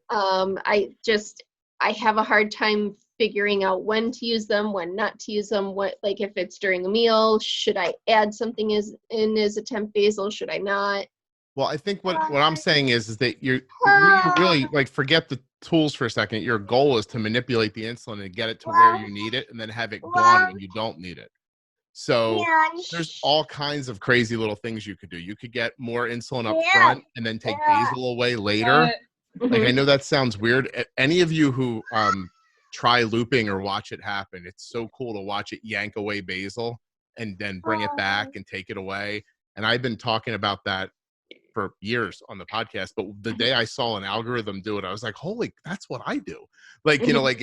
I have a hard time figuring out when to use them, when not to use them. What, like if it's during a meal, should I add something as a temp basal? Should I not? Well, I think what I'm saying is that you really forget the tools for a second. Your goal is to manipulate the insulin and get it to where you need it and then have it gone when you don't need it. So there's all kinds of crazy little things you could do. You could get more insulin up front and then take basal away later. Like, I know that sounds weird. Any of you who try looping or watch it happen, it's so cool to watch it yank away basal and then bring it back and take it away. And I've been talking about that for years on the podcast, but the day I saw an algorithm do it, I was like, holy, that's what I do. Like, you know, like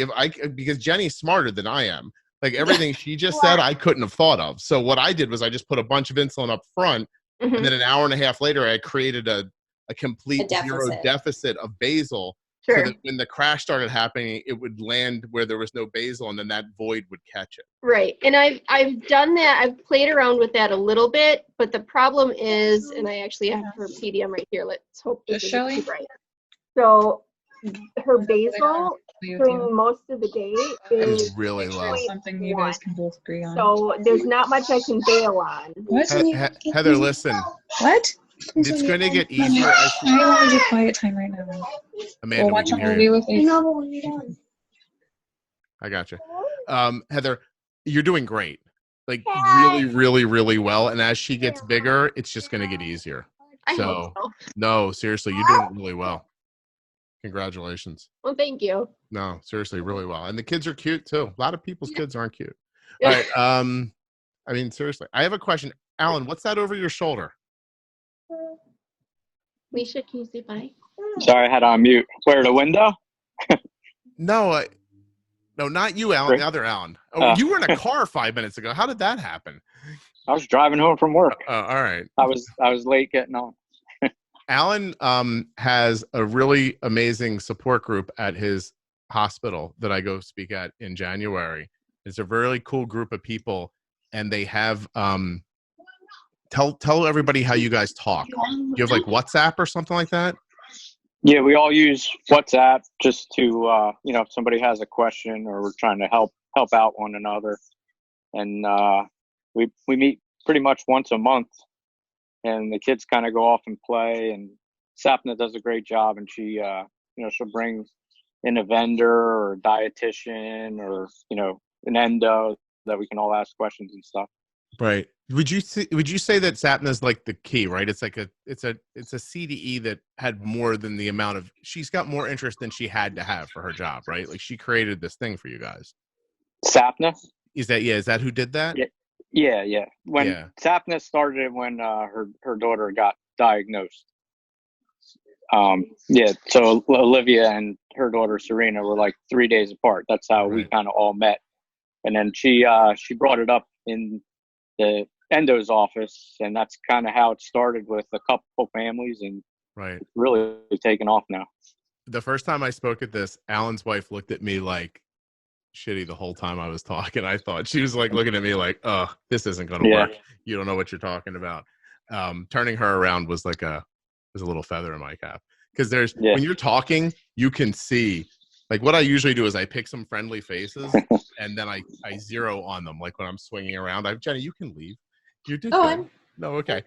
because Jenny's smarter than I am. Like everything she just said, I couldn't have thought of. So what I did was I just put a bunch of insulin up front, and then an hour and a half later, I created a complete zero deficit of basal. So that when the crash started happening, it would land where there was no basal, and then that void would catch it. Right. And I've done that. I've played around with that a little bit, but the problem is, and I actually have her PDM right here. Let's hope this is right. So her basal during most of the day is really low. Something you guys can both agree on. So there's not much I can bail on. What? Heather, listen. What? It's going to get easier. I want to do quiet time right now. Amanda, watch a movie with me. I got you. Heather, you're doing great. Like really, really, really well. And as she gets bigger, it's just going to get easier. I hope so. No, seriously, you're doing really well. Congratulations. Well, thank you. No, seriously, really well. And the kids are cute too. A lot of people's kids aren't cute. All right. I mean, seriously, I have a question. Alan, what's that over your shoulder? Misha, can you say bye? Sorry, I had on mute. Where, the window? No, no, not you, Alan. The other Alan. Oh, you were in a car 5 minutes ago. How did that happen? I was driving home from work. All right. I was late getting on. Alan has a really amazing support group at his hospital that I go speak at in January. It's a really cool group of people, and they have tell everybody how you guys talk. You have like WhatsApp or something like that? Yeah, we all use WhatsApp just to if somebody has a question or we're trying to help out one another. And we meet pretty much once a month, and the kids kind of go off and play, and Sapna does a great job, and she she'll bring in a vendor or a dietitian or an endo that we can all ask questions and stuff. Right. Would you say that Sapna is like the key, right? It's like it's a CDE that had more than the amount of, she's got more interest than she had to have for her job, right? Like she created this thing for you guys. Sapna? Is that who did that? Yeah. When Sapna started, when her daughter got diagnosed. So Olivia and her daughter Serena were like 3 days apart. That's how we kind of all met. And then she brought it up in the endo's office, and that's kind of how it started with a couple families, and it's really taken off now. The first time I spoke at this, Alan's wife looked at me like shitty the whole time I was talking. I thought she was like looking at me like, oh, this isn't going to work. You don't know what you're talking about. Turning her around was like a little feather in my cap, because when you're talking, you can see, like what I usually do is I pick some friendly faces and then I zero on them. Like when I'm swinging around, Jenny, you can leave. You did. Oh, no, okay.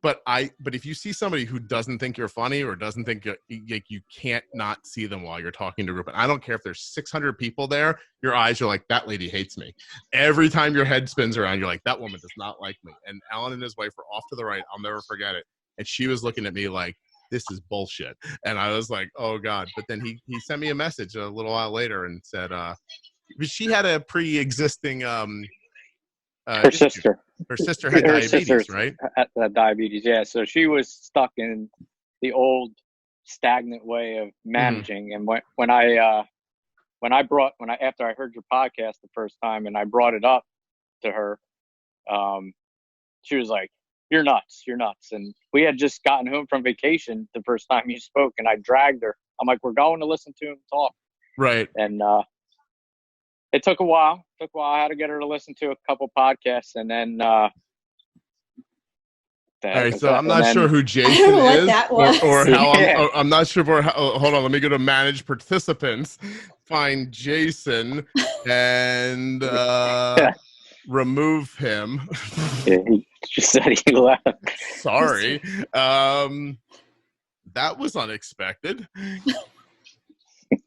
But if you see somebody who doesn't think you're funny or doesn't think you can't not see them while you're talking to a group. And I don't care if there's 600 people there, your eyes are like, that lady hates me. Every time your head spins around, you're like, that woman does not like me. And Alan and his wife were off to the right. I'll never forget it. And she was looking at me like, this is bullshit. And I was like, oh God. But then he sent me a message a little while later and said, she had a pre-existing, her sister had diabetes, right? Had diabetes. Yeah. So she was stuck in the old stagnant way of managing. And when I after I heard your podcast the first time and I brought it up to her, she was like, you're nuts. And we had just gotten home from vacation the first time you spoke, and I dragged her. I'm like, we're going to listen to him talk. Right. And it took a while. I had to get her to listen to a couple podcasts, and then all right, so I'm not sure who Jason is or how I'm not sure hold on, let me go to manage participants, find Jason and remove him. He just said he left. Sorry. That was unexpected.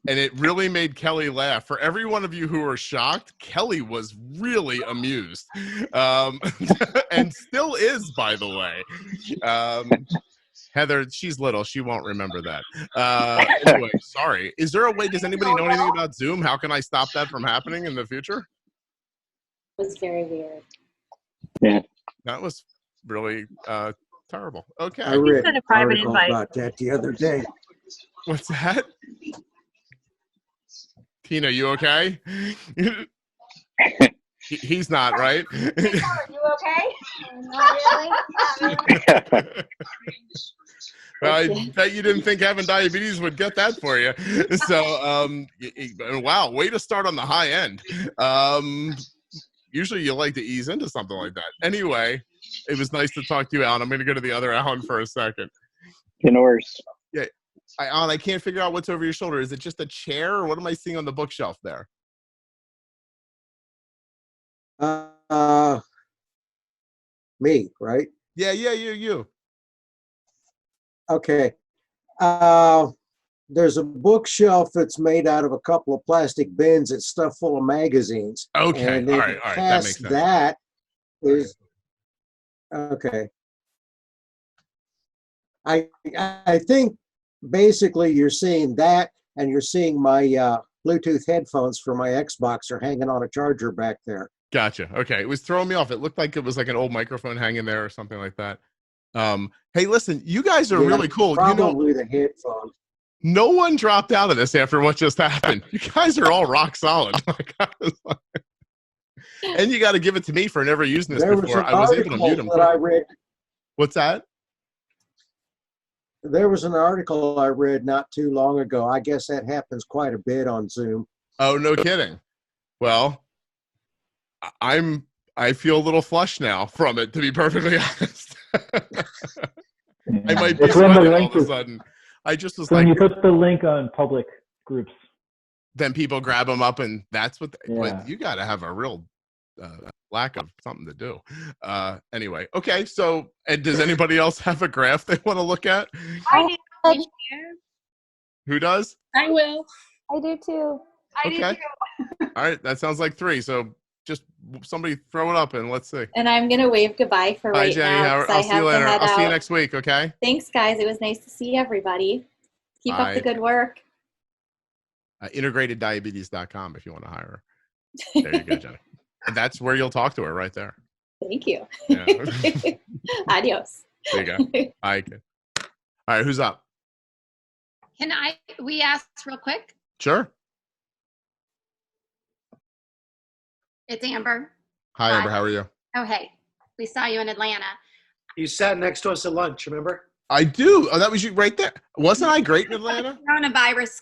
And it really made Kelly laugh. For every one of you who were shocked, Kelly was really amused. And still is, by the way. Heather, she's little. She won't remember that. Anyway, sorry. Is there a way, does anybody know anything about Zoom? How can I stop that from happening in the future? It was very weird. Yeah. That was really terrible. Okay. I read an article about that the other day. What's that? Tina, you okay? He's not, right? You okay? Not really. Well, I bet you didn't think having diabetes would get that for you. So, wow, way to start on the high end. Usually you like to ease into something like that. Anyway, it was nice to talk to you, Alan. I'm going to go to the other Alan for a second. No worries. Yeah. Alan, I can't figure out what's over your shoulder. Is it just a chair, or what am I seeing on the bookshelf there? Me, right? Yeah, you. Okay. There's a bookshelf that's made out of a couple of plastic bins. It's stuffed full of magazines. Okay, and all right. That makes sense. That is okay. I think basically you're seeing that, and you're seeing my Bluetooth headphones for my Xbox are hanging on a charger back there. Gotcha. Okay, it was throwing me off. It looked like it was like an old microphone hanging there or something like that. Hey, listen, you guys are really cool. Probably the headphones. No one dropped out of this after what just happened. You guys are all rock solid. And you got to give it to me for never using this before. I was able to mute them. That I read. What's that? There was an article I read not too long ago. I guess that happens quite a bit on Zoom. Oh, no kidding. Well, I feel a little flushed now from it, to be perfectly honest. I might be sweating all of a sudden. I just was when you put the link on public groups, then people grab them up, and that's what. Yeah. But you got to have a real lack of something to do. Anyway, okay. So, and does anybody else have a graph they want to look at? I do. Who does? I will. I do too. Okay. All right. That sounds like 3. So just somebody throw it up and let's see. And I'm going to wave goodbye for right Jenny. now. I'll see you later. I'll see you next week. Okay. Thanks, guys. It was nice to see everybody. Keep up the good work. IntegratedDiabetes.com if you want to hire her. There you go, Jenny. And that's where you'll talk to her right there. Thank you. Yeah. Adios. There you go. All right. Who's up? Can we ask real quick? Sure. It's Amber. Hi, Amber. How are you? Oh, hey. We saw you in Atlanta. You sat next to us at lunch, remember? I do. Oh, that was you right there. Wasn't I great in Atlanta? Coronavirus,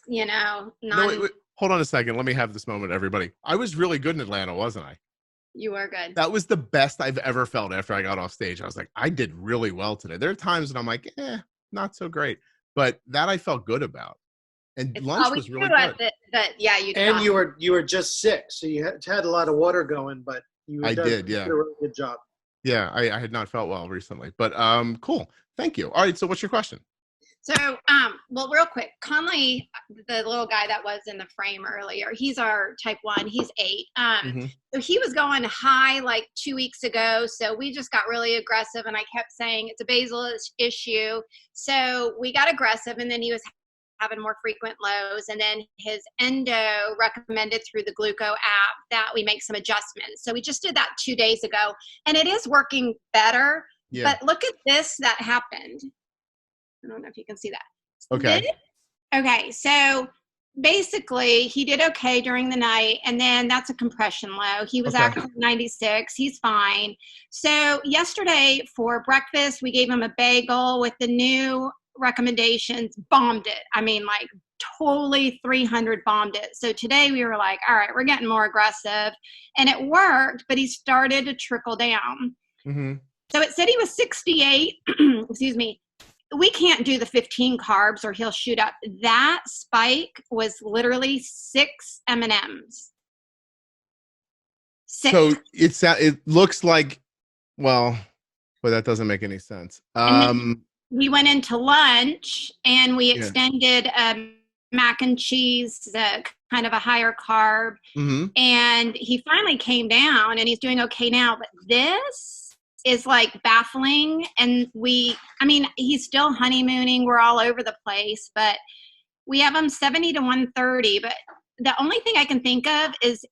No, wait. Hold on a second. Let me have this moment, everybody. I was really good in Atlanta, wasn't I? You were good. That was the best I've ever felt after I got off stage. I was like, I did really well today. There are times when I'm like, not so great. But that I felt good about. And lunch was really good. Yeah, you did. And you were just sick, so you had a lot of water going, but you did a really good job. Yeah, I had not felt well recently. But cool. Thank you. All right, so what's your question? So, well, real quick, Conley, the little guy that was in the frame earlier, he's our type 1. He's 8. So he was going high like 2 weeks ago. So we just got really aggressive, and I kept saying it's a basal issue. So we got aggressive, and then he was having more frequent lows. And then his endo recommended through the Gluco app that we make some adjustments. So we just did that 2 days ago, and it is working better. Yeah. But look at this that happened. I don't know if you can see that. Okay. Okay, so basically he did okay during the night, and then that's a compression low. He was actually 96. He's fine. So yesterday for breakfast, we gave him a bagel with the new recommendations, bombed it. I mean, like totally 300 bombed it. So today we were like, all right, we're getting more aggressive, and it worked, but he started to trickle down. Mm-hmm. So it said he was 68. Excuse me. We can't do the 15 carbs or he'll shoot up. That spike was literally 6 M&Ms. So it looks like, well, that doesn't make any sense. We went into lunch and we extended mac and cheese, kind of a higher carb. Mm-hmm. And he finally came down and he's doing okay now. But this is like baffling. And he's still honeymooning. We're all over the place, but we have him 70 to 130. But the only thing I can think of is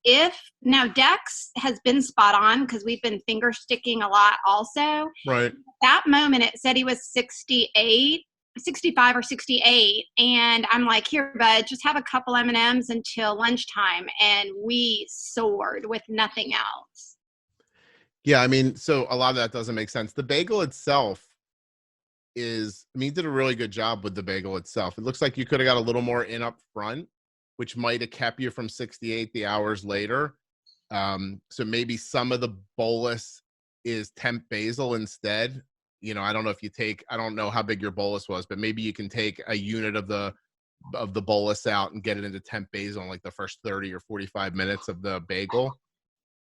now Dex has been spot on because we've been finger sticking a lot also. Right. That moment it said he was 65 or 68. And I'm like, here, bud, just have a couple M&Ms until lunchtime. And we soared with nothing else. Yeah, so a lot of that doesn't make sense. The bagel itself you did a really good job with the bagel itself. It looks like you could have got a little more in up front, which might have kept you from 68 the hours later. So maybe some of the bolus is temp basal instead. I don't know if I don't know how big your bolus was, but maybe you can take a unit of the bolus out and get it into temp basal in like the first 30 or 45 minutes of the bagel.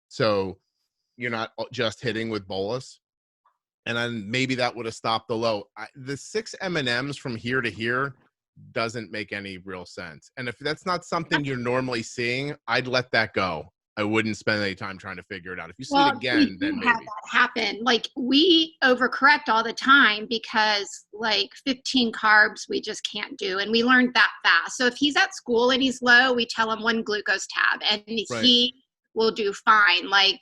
So you're not just hitting with bolus. And then maybe that would have stopped the low. The 6 M&Ms from here to here doesn't make any real sense. And if that's not something you're normally seeing, I'd let that go. I wouldn't spend any time trying to figure it out. If you see it again, then maybe. Have that happen. Like we overcorrect all the time because like 15 carbs we just can't do, and we learned that fast. So if he's at school and he's low, we tell him 1 glucose tab, and he will do fine. Like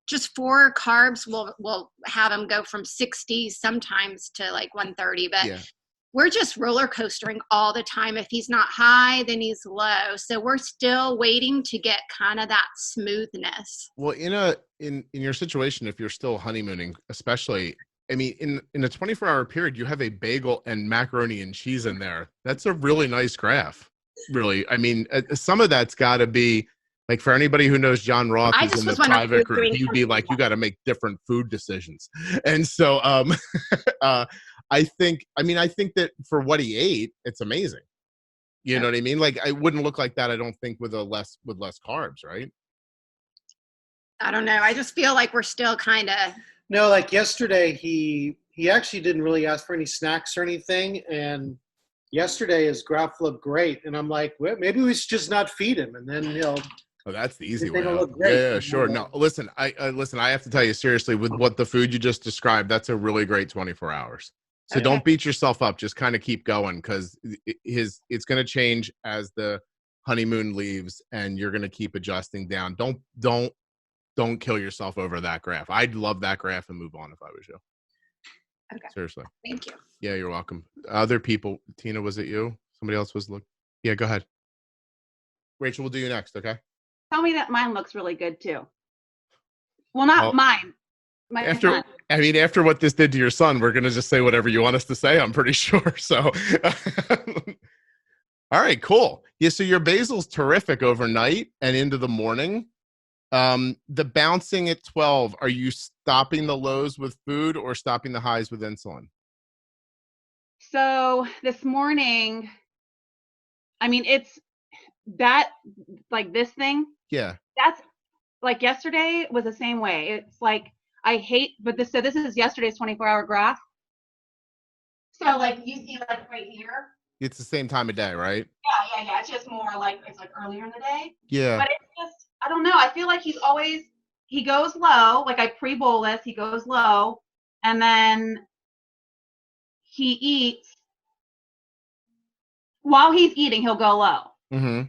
just 4 carbs will have him go from 60 sometimes to like 130. But we're just roller coastering all the time. If he's not high, then he's low. So we're still waiting to get kind of that smoothness. Well, in your situation, if you're still honeymooning, especially, I mean, in a 24-hour period, you have a bagel and macaroni and cheese in there. That's a really nice graph. Really, I mean, some of that's got to be like, for anybody who knows John Roth, who's in the private group, he'd be like, you got to make different food decisions. And so, I think that for what he ate, it's amazing. You know what I mean? Like, I wouldn't look like that, I don't think, with less carbs, right? I don't know. I just feel like we're still kind of. No, like yesterday, he actually didn't really ask for any snacks or anything, and yesterday his graph looked great, and I'm like, well, maybe we should just not feed him, and then Oh, that's the easy way. Look great. Yeah, sure. No, listen, I have to tell you seriously, with what the food you just described, that's a really great 24 hours. So don't beat yourself up. Just kind of keep going, because it's going to change as the honeymoon leaves, and you're going to keep adjusting down. Don't kill yourself over that graph. I'd love that graph and move on if I was you. Okay. Seriously. Thank you. Yeah, you're welcome. Other people, Tina, was it you? Somebody else was looking. Yeah, go ahead. Rachel, we'll do you next, okay? Tell me that mine looks really good too. Well, not mine. My son. After what this did to your son, we're gonna just say whatever you want us to say, I'm pretty sure. So all right, cool. Yeah, so your basil's terrific overnight and into the morning. The bouncing at 12, are you stopping the lows with food or stopping the highs with insulin? So this morning, I mean, it's that, like this thing. Yeah. That's like yesterday was the same way. It's like, I hate, but this is yesterday's 24-hour graph. So like you see like right here. It's the same time of day, right? Yeah. It's just more like, it's like earlier in the day. Yeah. But it's just, I don't know. I feel like he goes low. Like I pre-bolus, he goes low. And then he eats. While he's eating, he'll go low. Mm-hmm.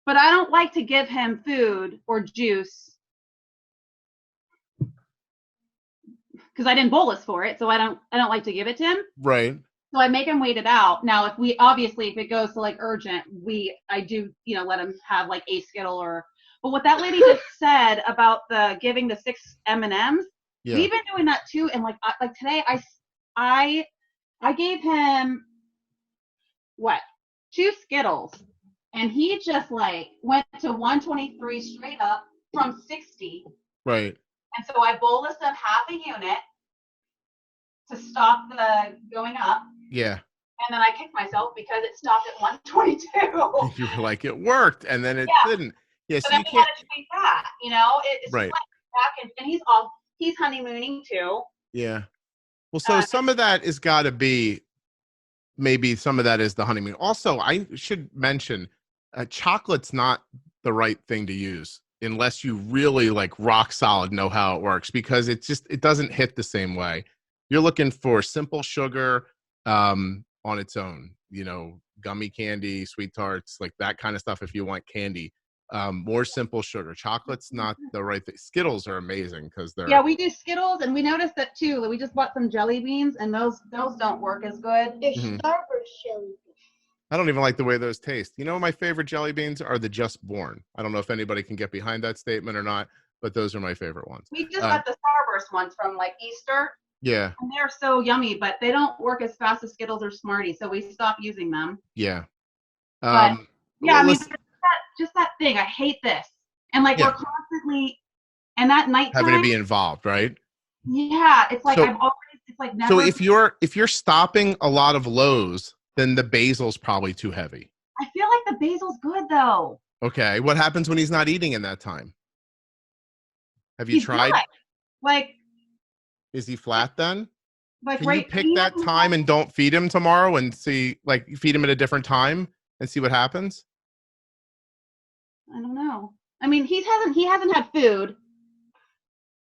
But I don't like to give him food or juice because I didn't bolus for it. So I don't like to give it to him. Right. So I make him wait it out. Now, if it goes to like urgent, I do, let him have like a Skittle but what that lady just said about giving the 6 M&Ms, we've been doing that too. And like today I gave him 2 Skittles, and he just like went to 123 straight up from 60. Right. And so I bolused him half a unit to stop the going up. Yeah. And then I kicked myself because it stopped at 122. You were like, it worked, and then it didn't. Yeah, so then you we can't. had to tweak that, It's right. Like back and he's honeymooning too. Yeah. Well, so some of that has got to be, maybe some of that is the honeymoon. Also, I should mention, chocolate's not the right thing to use unless you really like rock solid know how it works, because it doesn't hit the same way. You're looking for simple sugar on its own, gummy candy, sweet tarts, like that kind of stuff. If you want candy, more simple sugar. Chocolate's not the right thing. Skittles are amazing because they're. Yeah, we do Skittles, and we noticed that too. We just bought some jelly beans, and those don't work as good. They're Starburst jelly beans. I don't even like the way those taste. My favorite jelly beans are the Just Born. I don't know if anybody can get behind that statement or not, but those are my favorite ones. We just got the Starburst ones from like Easter. Yeah. And they're so yummy, but they don't work as fast as Skittles or Smarties, so we stopped using them. Yeah. But yeah, just that thing. I hate this. And like we're constantly, and that nighttime having to be involved, right? Yeah, it's like it's like never. So if you're stopping a lot of lows, then the basil's probably too heavy. I feel like the basil's good though. Okay, what happens when he's not eating in that time? Have you tried? Flat. Like, is he flat then? Like, can you pick that time and don't feed him tomorrow and see, like, feed him at a different time and see what happens? I don't know. I mean, he hasn't had food.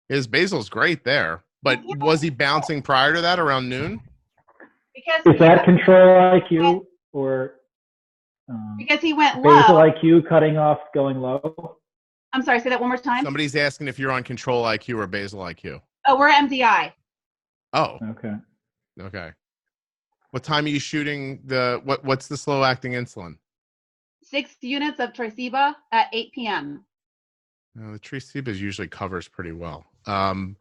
His basil's great there, but was he bouncing prior to that around noon? Is that control IQ or because he went low? Basal IQ cutting off going low? I'm sorry, say that one more time. Somebody's asking if you're on Control IQ or Basal IQ. Oh, we're MDI. Oh. Okay. Okay. What time are you shooting what's the slow acting insulin? 6 units of Triceba at 8 p.m. The Triceba usually covers pretty well. And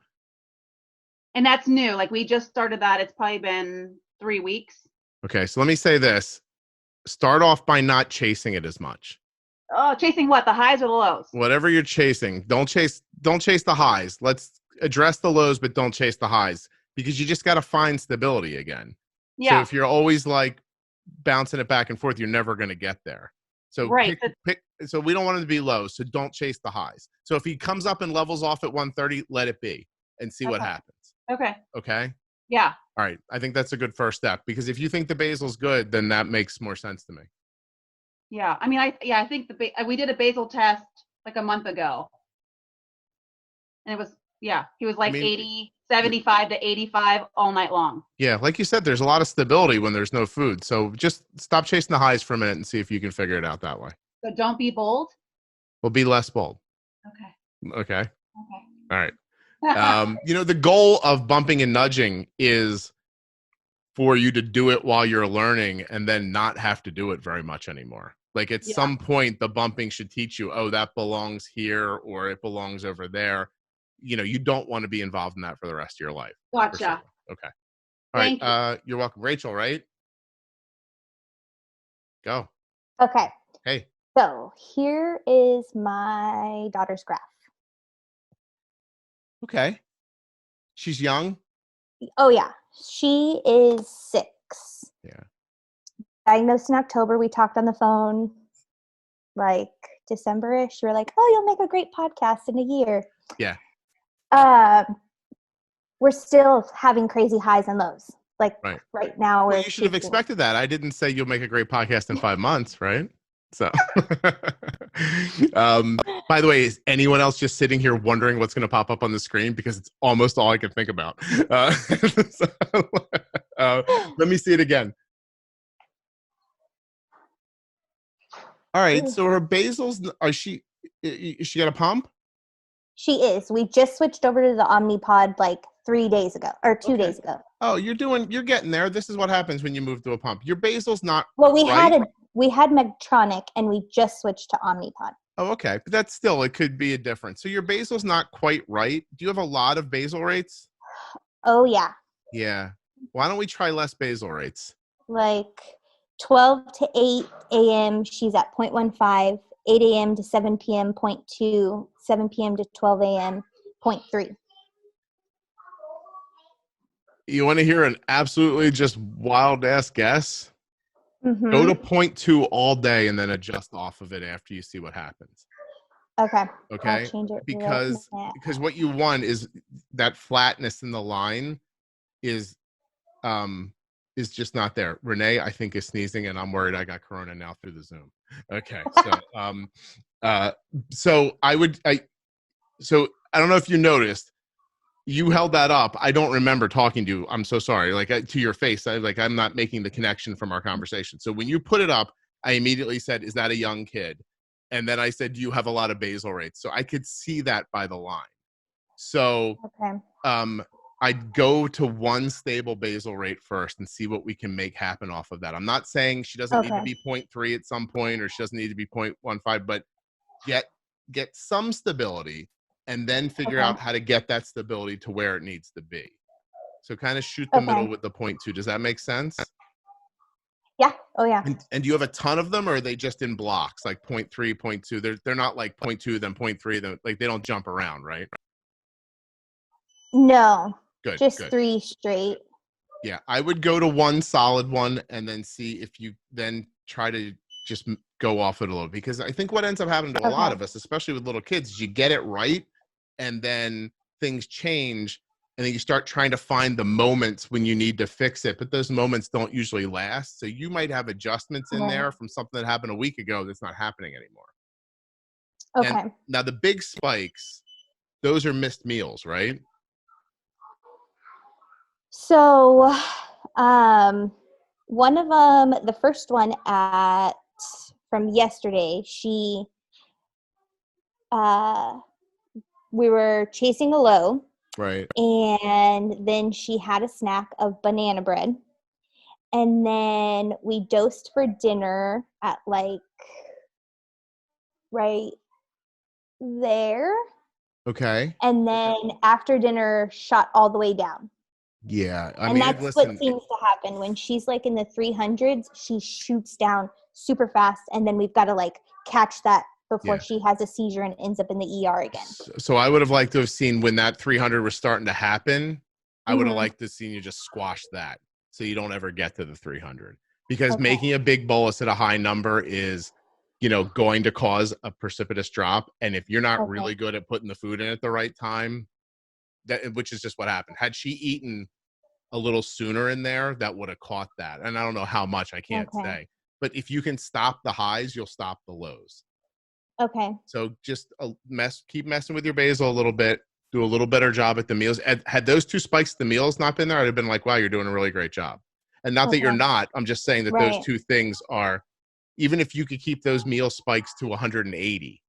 that's new. Like we just started that. It's probably been 3 weeks. Okay, so let me say this. Start off by not chasing it as much. Oh, chasing what? The highs or the lows? Whatever you're chasing, don't chase the highs. Let's address the lows, but don't chase the highs because you just got to find stability again. Yeah. So if you're always like bouncing it back and forth, you're never going to get there. So right. So we don't want him to be low. So don't chase the highs. So if he comes up and levels off at 130, let it be and see what happens. Okay. Okay. Yeah. All right. I think that's a good first step because if you think the basal's good, then that makes more sense to me. Yeah. I mean, I think we did a basal test like a month ago. And it was, he was like 75 to 85 all night long. Yeah. Like you said, there's a lot of stability when there's no food. So just stop chasing the highs for a minute and see if you can figure it out that way. So don't be bold. Well, be less bold. Okay. Okay. All right. The goal of bumping and nudging is for you to do it while you're learning and then not have to do it very much anymore. Like at some point, the bumping should teach you, oh, that belongs here or it belongs over there. You don't want to be involved in that for the rest of your life. Gotcha. Okay. All right. You're welcome. Rachel, right? Go. Okay. Hey. So here is my daughter's graph. Okay. She's young? Oh, yeah. She is 6. Yeah. Diagnosed in October. We talked on the phone like December-ish. We were like, oh, you'll make a great podcast in a year. Yeah. We're still having crazy highs and lows. Like right now. Well, you should have expected that. I didn't say you'll make a great podcast in 5 months, right? So, by the way, is anyone else just sitting here wondering what's going to pop up on the screen? Because it's almost all I can think about. Let me see it again. All right. So her basals, is she got a pump? She is. We just switched over to the Omnipod like 3 days ago or 2 days ago. Oh, you're getting there. This is what happens when you move to a pump. Your basal's not we had Medtronic and we just switched to Omnipod. Oh, okay. But that's still, it could be a difference. So your basal's not quite right. Do you have a lot of basal rates? Oh, yeah. Yeah. Why don't we try less basal rates? Like 12 to 8 a.m., she's at 0.15, 8 a.m. to 7 p.m., 0.2, 7 p.m. to 12 a.m., 0.3. You want to hear an absolutely just wild-ass guess? Mm-hmm. Go to 0.2 all day and then adjust off of it after you see what happens. Okay. Okay. I'll change it because what you want is that flatness in the line is just not there. Renee, I think, is sneezing, and I'm worried I got corona now through the Zoom. Okay. So so I don't know if you noticed. You held that up. I don't remember talking to you. I'm so sorry. Like to your face, I'm not making the connection from our conversation. So when you put it up, I immediately said, "Is that a young kid?" And then I said, "Do you have a lot of basal rates?" So I could see that by the line. So I'd go to one stable basal rate first and see what we can make happen off of that. I'm not saying she doesn't need to be 0.3 at some point or she doesn't need to be 0.15, but get some stability. And then figure out how to get that stability to where it needs to be. So kind of shoot the middle with the 0.2. Does that make sense? Yeah. Oh, yeah. And do you have a ton of them, or are they just in blocks, like 0.3, 0.2? They're not like 0.2, then 0.3, then like they don't jump around, right? No. Good. Just good. 3 straight. Yeah, I would go to one solid one and then see if you then try to just go off it a little, because I think what ends up happening to a lot of us, especially with little kids, is you get it right and then things change and then you start trying to find the moments when you need to fix it, but those moments don't usually last. So you might have adjustments in there from something that happened a week ago that's not happening anymore. Okay. And now the big spikes, those are missed meals, right? So one of them, the first one from yesterday, she we were chasing a low. Right. And then she had a snack of banana bread. And then we dosed for dinner at like right there. Okay. And then after dinner, shot all the way down. Yeah. I And mean, that's listen, what seems to happen when she's like in the 300s. She shoots down super fast, and then we've got to like catch that before she has a seizure and ends up in the ER again. so I would have liked to have seen when that 300 was starting to happen. I would have liked to see you just squash that so you don't ever get to the 300, because making a big bolus at a high number is, you know, going to cause a precipitous drop. And if you're not really good at putting the food in at the right time, which is just what happened. Had she eaten a little sooner in there, that would have caught that. And I don't know how much, I can't say. But if you can stop the highs, you'll stop the lows. Okay. So just keep messing with your basil a little bit. Do a little better job at the meals. Had those 2 spikes at the meals not been there, I'd have been like, wow, you're doing a really great job. And not that you're not. I'm just saying that those 2 things are, even if you could keep those meal spikes to 180,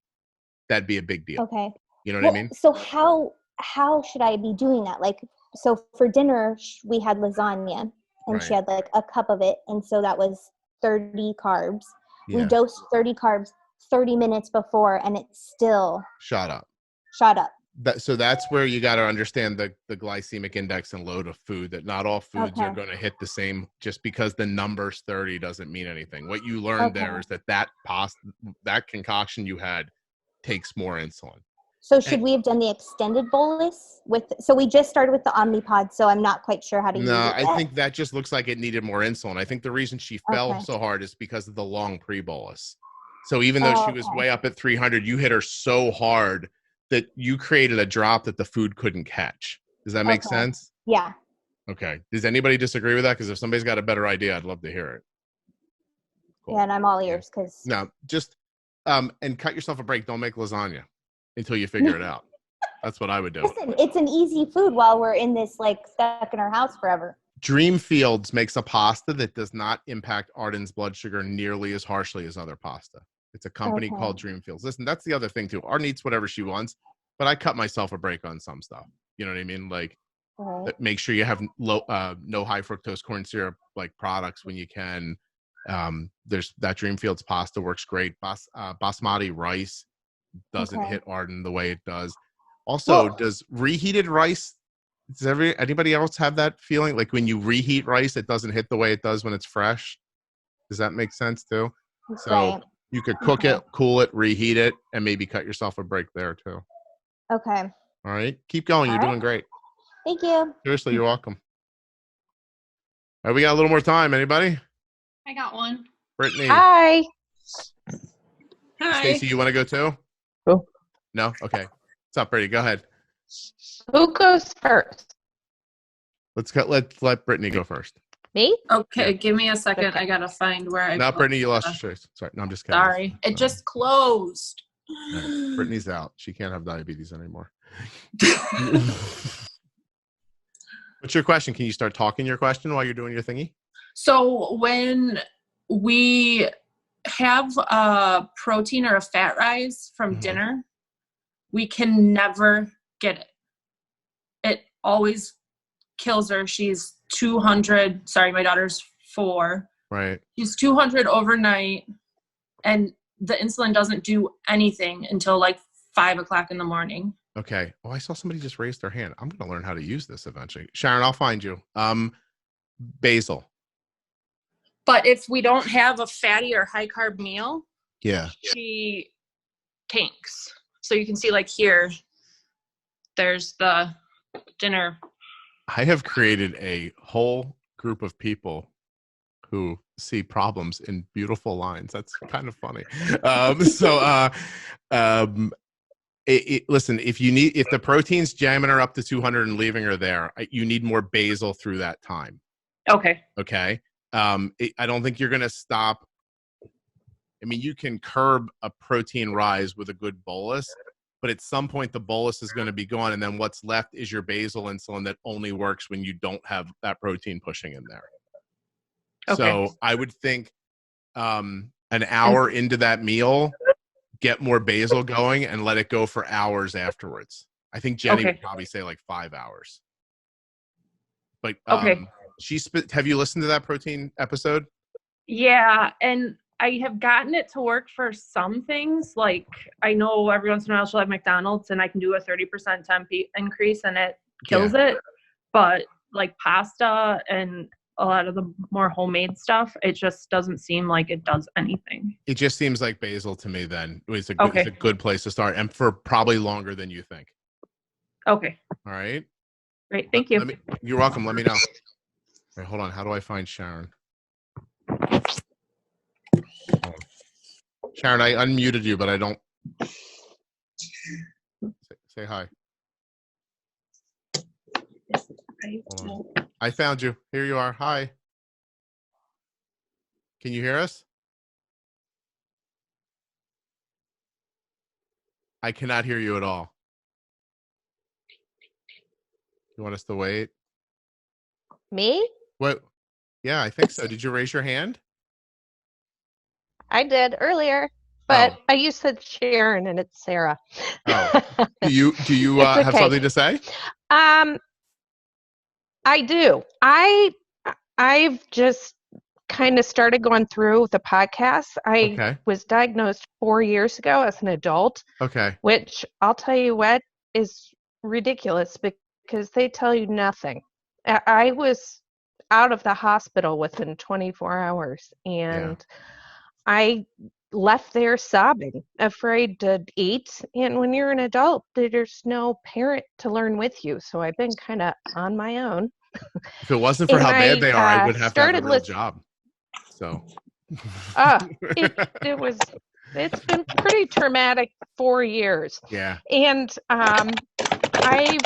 that'd be a big deal. Okay. You know what I mean? So how should I be doing that? Like, so for dinner, we had lasagna, and she had like a cup of it. And so that was 30 carbs. Yeah. We dosed 30 carbs 30 minutes before, and it still shot up. So that's where you got to understand the glycemic index and load of food, that not all foods are going to hit the same. Just because the number's 30 doesn't mean anything. What you learned there is that concoction you had takes more insulin. So should we have done the extended bolus so we just started with the Omnipod, so I'm not quite sure how to use it. No, I think that just looks like it needed more insulin. I think the reason she fell so hard is because of the long pre-bolus. So even though she was way up at 300, you hit her so hard that you created a drop that the food couldn't catch. Does that make sense? Yeah. Okay. Does anybody disagree with that? Because if somebody's got a better idea, I'd love to hear it. Cool. Yeah, and I'm all ears because. No, just and cut yourself a break. Don't make lasagna until you figure it out. That's what I would do. Listen, it's an easy food while we're in this like stuck in our house forever. Dreamfields makes a pasta that does not impact Arden's blood sugar nearly as harshly as other pasta. It's a company called Dreamfields. Listen, that's the other thing too. Arden eats whatever she wants, but I cut myself a break on some stuff. You know what I mean? Like, make sure you have no high fructose corn syrup like products when you can. There's that Dreamfields pasta works great. Basmati rice doesn't hit Arden the way it does. Also, does reheated rice? Does anybody else have that feeling? Like when you reheat rice, it doesn't hit the way it does when it's fresh. Does that make sense too? So you could cook it, cool it, reheat it, and maybe cut yourself a break there too. Okay. All right. Keep going. You're doing great. Thank you. Seriously, you're welcome. All right, we got a little more time. Anybody? I got one. Brittany. Hi. Stacy, you want to go too? Cool. No? Okay. What's up, Brittany? Go ahead. Who goes first? Let Brittany go first. Me? Okay, give me a second. I gotta find where I. No, Brittany, you lost your choice. Sorry, no, I'm just kidding. Sorry, it just closed. No, Brittany's out. She can't have diabetes anymore. What's your question? Can you start talking your question while you're doing your thingy? So when we have a protein or a fat rise from dinner, we can never get it. It always kills her. She's 200. Sorry, my daughter's 4. Right. She's 200 overnight, and the insulin doesn't do anything until like 5 o'clock in the morning. Okay. Oh, I saw somebody just raise their hand. I'm going to learn how to use this eventually. Sharon, I'll find you. Basil. But if we don't have a fatty or high carb meal, she tanks. So you can see like here, there's the dinner. I have created a whole group of people who see problems in beautiful lines. That's kind of funny. Listen, if the protein's jamming her up to 200 and leaving her there, you need more basil through that time. Okay. Okay. I don't think you're going to stop. I mean, you can curb a protein rise with a good bolus, but at some point the bolus is going to be gone. And then what's left is your basal insulin that only works when you don't have that protein pushing in there. Okay. So I would think an hour into that meal, get more basal going and let it go for hours afterwards. I think Jenny Okay. would probably say like 5 hours. But Okay. have you listened to that protein episode? Yeah, and I have gotten it to work for some things. Like I know every once in a while she'll have McDonald's and I can do a 30% temp increase and it kills it. But like pasta and a lot of the more homemade stuff, it just doesn't seem like it does anything. It just seems like basil to me then. It's a good place to start, and for probably longer than you think. Okay. All right. Great. Thank you. You're welcome. Let me know. All right, hold on. How do I find Sharon? Sharon, I unmuted you, but I don't. Say hi. Hold on. I found you. Here you are. Hi. Can you hear us? I cannot hear you at all. You want us to wait? Me? What? Yeah, I think so. Did you raise your hand? I did earlier, but you said Sharon and it's Sarah. Oh. Do you It's have okay. something to say? I do. I've just kind of started going through the podcast. I was diagnosed 4 years ago as an adult. Okay. Which I'll tell you what is ridiculous because they tell you nothing. I was out of the hospital within 24 hours and I left there sobbing, afraid to eat. And when you're an adult, there's no parent to learn with you. So I've been kind of on my own. If it wasn't for how bad they are, I would have to have a real job. So. It's been pretty traumatic 4 years. Yeah. And I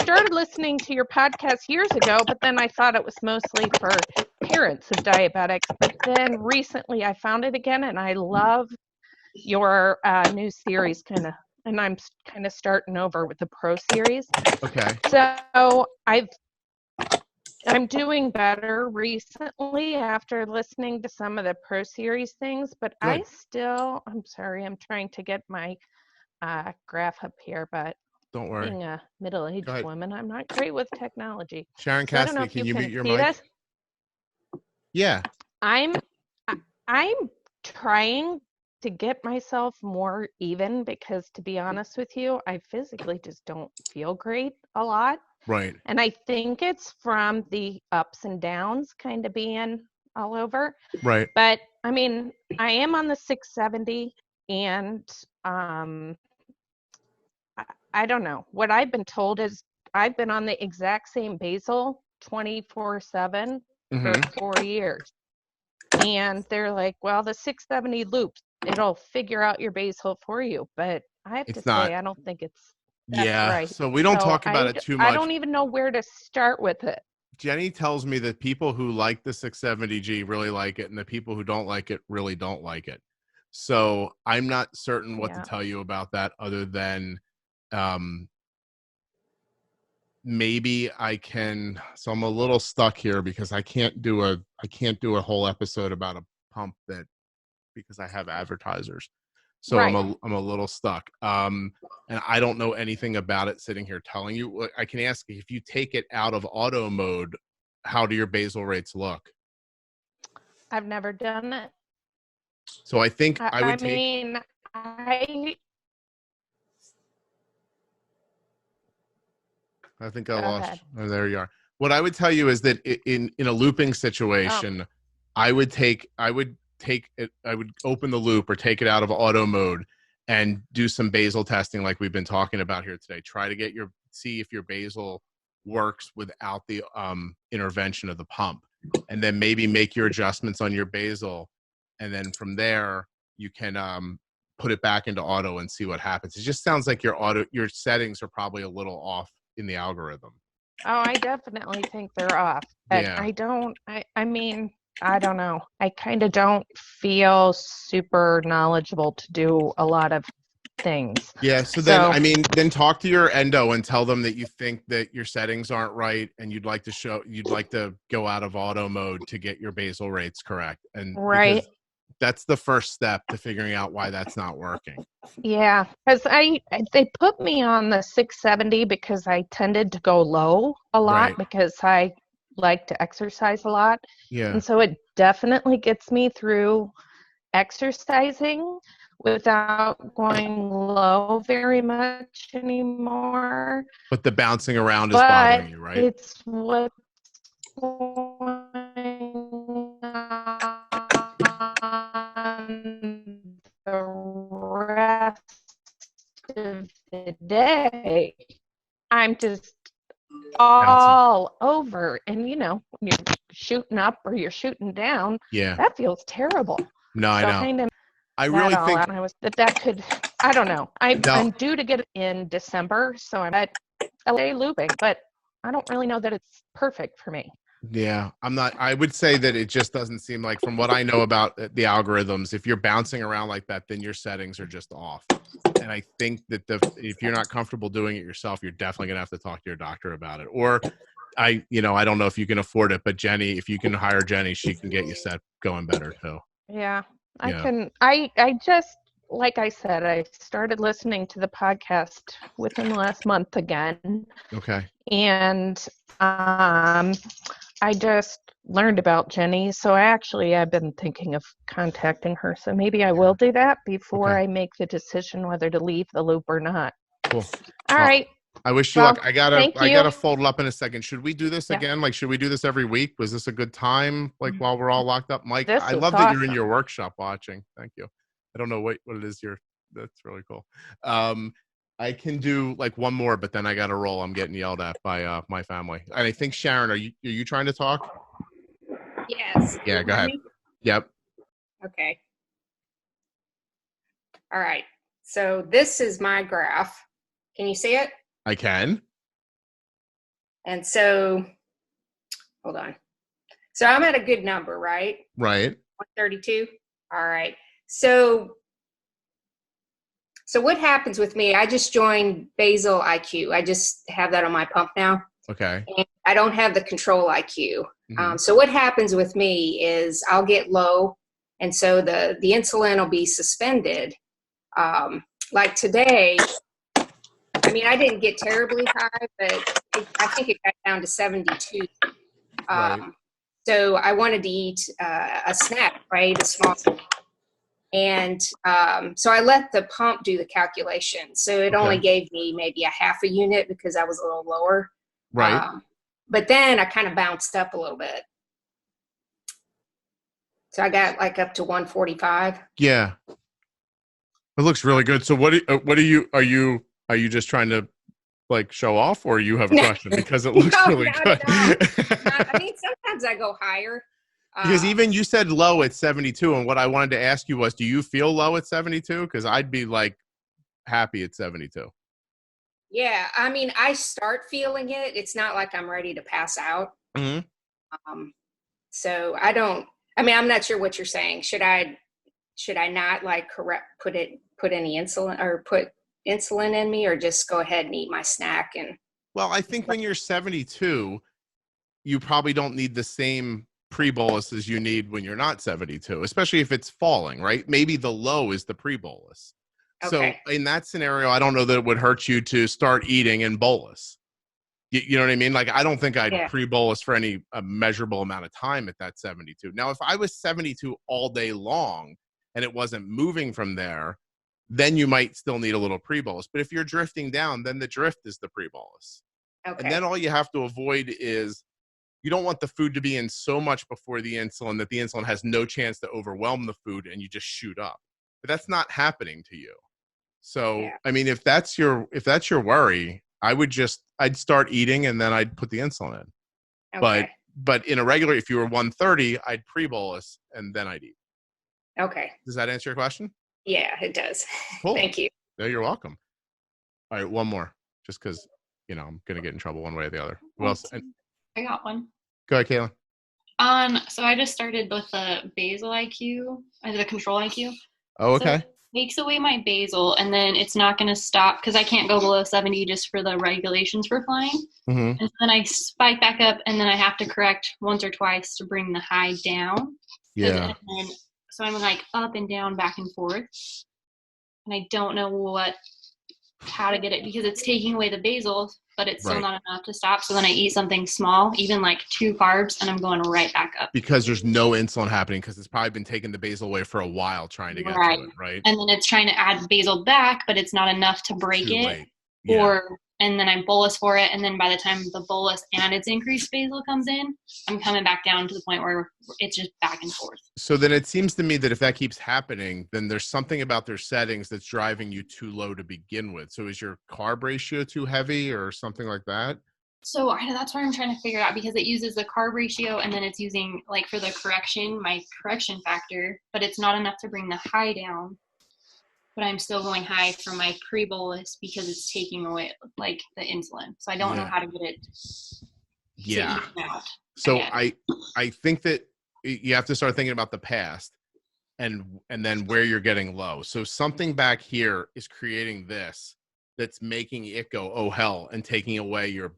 started listening to your podcast years ago, but then I thought it was mostly for parents of diabetics. But then recently I found it again, and I love your new series and I'm kind of starting over with the Pro series. Okay. So I'm doing better recently after listening to some of the Pro Series things, but I'm sorry, I'm trying to get my graph up here, but don't worry. Being a middle-aged woman, I'm not great with technology. Sharon So I don't know Cassidy, if can you mute your see mic? this? Yeah. I'm trying to get myself more even because, to be honest with you, I physically just don't feel great a lot. Right. And I think it's from the ups and downs kind of being all over. Right. But I mean, I am on the 670 and I don't know. What I've been told is I've been on the exact same basal 24/7 for 4 years. And they're like, well, the 670 loops, it'll figure out your basal for you. But I have to say, I don't think that's right. So we don't talk about it too much. I don't even know where to start with it. Jenny tells me that people who like the 670G really like it, and the people who don't like it really don't like it. So I'm not certain what to tell you about that other than maybe I can. So I'm a little stuck here because I can't do a whole episode about a pump because I have advertisers. So I'm a little stuck. And I don't know anything about it sitting here telling you. I can ask you, if you take it out of auto mode, how do your basal rates look? I've never done it. So I think I would I think I lost. Oh, there you are. What I would tell you is that in a looping situation, I would open the loop or take it out of auto mode and do some basal testing like we've been talking about here today. Try to see if your basal works without the intervention of the pump, and then maybe make your adjustments on your basal, and then from there you can put it back into auto and see what happens. It just sounds like your settings are probably a little off in the algorithm. Oh, I definitely think they're off. But I mean, I don't know. I kind of don't feel super knowledgeable to do a lot of things. Yeah. So then talk to your endo and tell them that you think that your settings aren't right and you'd like to go out of auto mode to get your basal rates correct. And That's the first step to figuring out why that's not working. Yeah, because they put me on the 670 because I tended to go low a lot Right. because I like to exercise a lot. Yeah. And so it definitely gets me through exercising without going low very much anymore. But the bouncing around is But bothering you, right? it's what's going on the rest of the day. I'm just all over. And, you know, when you're shooting up or you're shooting down, Yeah. that feels terrible. No, I So know. kind of I that really all think out. And I was that could, I don't know. No. I'm due to get it in December, so I'm at LA looping, but I don't really know that it's perfect for me. Yeah, I would say that it just doesn't seem like, from what I know about the algorithms, if you're bouncing around like that, then your settings are just off. And I think that if you're not comfortable doing it yourself, you're definitely gonna have to talk to your doctor about it. Or I don't know if you can afford it, but Jenny, if you can hire Jenny, she can get you set going better too. Yeah, I Yeah. can. I just, like I said, I started listening to the podcast within the last month again. Okay. And I just learned about Jenny. So I've been thinking of contacting her. So maybe I will do that before Okay. I make the decision whether to leave the loop or not. Cool. All right. I wish you Well, luck. I gotta thank you. fold it up in a second. Should we do this Yeah. again? Like, should we do this every week? Was this a good time? Like, while we're all locked up, Mike. This I was love that you're in awesome. your workshop watching. Thank you. I don't know what it is. That's really cool. I can do like one more, but then I got to roll. I'm getting yelled at by my family. And I think Sharon, are you trying to talk? Yes. Yeah, go ahead. Yep. Okay. All right. So this is my graph. Can you see it? I can. And so, hold on. So I'm at a good number, right? Right. 132. All right. So what happens with me? I just joined Basal IQ. I just have that on my pump now. Okay. And I don't have the control IQ. Mhm. So what happens with me is I'll get low, and so the insulin will be suspended. Like today, I mean, I didn't get terribly high, but I think it got down to 72. Right. So I wanted to eat a snack, right? A small snack. And so I let the pump do the calculation. So it only gave me maybe a half a unit because I was a little lower. Right. But then I kind of bounced up a little bit. So I got like up to 145. Yeah. It looks really good. So are you just trying to like show off, or you have a question? Because it looks really good. I mean, sometimes I go higher. Because even you said low at 72, and what I wanted to ask you was, do you feel low at 72? Because I'd be like happy at 72. Yeah, I mean, I start feeling it. It's not like I'm ready to pass out. Mm-hmm. So I'm not sure what you're saying. Should I not like put any insulin or put insulin in me, or just go ahead and eat my snack? And well, I think when you're 72, you probably don't need the same pre-bolus as you need when you're not 72, especially if it's falling, right? Maybe the low is the pre-bolus. Okay. So in that scenario, I don't know that it would hurt you to start eating and bolus. You know what I mean? Like, I don't think I'd pre-bolus for any measurable amount of time at that 72. Now, if I was 72 all day long and it wasn't moving from there, then you might still need a little pre-bolus. But if you're drifting down, then the drift is the pre-bolus. Okay. And then all you have to avoid is, you don't want the food to be in so much before the insulin that the insulin has no chance to overwhelm the food and you just shoot up. But that's not happening to you. So, I mean, if that's your worry, I'd start eating and then I'd put the insulin in. Okay. But in a regular, if you were 130, I'd pre-bolus and then I'd eat. Okay. Does that answer your question? Yeah, it does. Cool. Thank you. No, you're welcome. All right, one more, just because, I'm going to get in trouble one way or the other. Who else? I got one. Go ahead, Caitlin. So I just started with the basal IQ, the control IQ. Oh, okay. So it takes away my basal, and then it's not going to stop because I can't go below 70 just for the regulations for flying. Mm-hmm. And then I spike back up, and then I have to correct once or twice to bring the high down. Yeah. And then So I'm like up and down, back and forth. And I don't know how to get it because it's taking away the basal, but it's still not enough to stop. So then I eat something small, even like 2 carbs, and I'm going right back up. Because there's no insulin happening because it's probably been taking the basal away for a while trying to get to it, right? And then it's trying to add basal back, but it's not enough to break Too it. late. Yeah. And then I bolus for it, and then by the time the bolus and its increased basal comes in, I'm coming back down to the point where it's just back and forth. So then it seems to me that if that keeps happening, then there's something about their settings that's driving you too low to begin with. So is your carb ratio too heavy or something like that? So that's what I'm trying to figure out, because it uses the carb ratio, and then it's using, like, for the correction, my correction factor, but it's not enough to bring the high down. But I'm still going high from my pre-bolus because it's taking away, like, the insulin. So I don't know how to get it to even out. So I think that you have to start thinking about the past and then where you're getting low. So something back here is creating this that's making it go, oh hell, and taking away your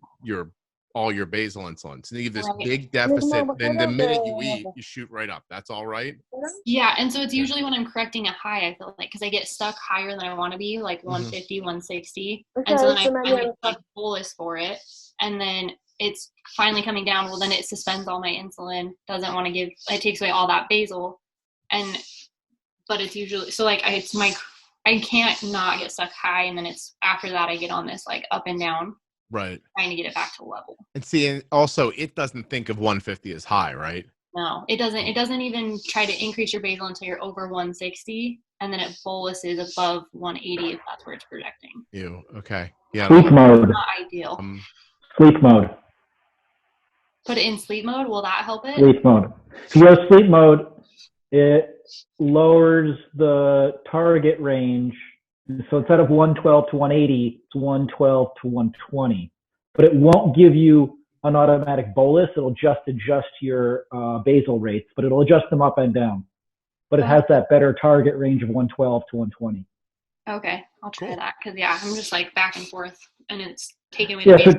all your basal insulin. So you have this big deficit, then the minute you eat, you shoot right up. That's all right? Yeah, and so it's usually when I'm correcting a high, I feel like, because I get stuck higher than I want to be, like 150, 160. And so then I finally like bolus for it, and then it's finally coming down. Well, then it suspends all my insulin, doesn't want to give, it takes away all that basal. But it's usually, so like I can't not get stuck high, and then it's after that I get on this like up and down. Right. Trying to get it back to level. And see, and also it doesn't think of 150 as high, right? No, it doesn't. It doesn't even try to increase your basal until you're over 160, and then it boluses above 180 if that's where it's projecting. Ew. Okay. Yeah. Sleep mode. Not ideal. Sleep mode. Put it in sleep mode. Will that help it? Sleep mode. If you go to sleep mode, it lowers the target range. So instead of 112 to 180, it's 112 to 120. But it won't give you an automatic bolus. It'll just adjust your basal rates, but it'll adjust them up and down. But it has that better target range of 112 to 120. Okay, I'll try that, because I'm just like back and forth, and it's taking me. Yeah, so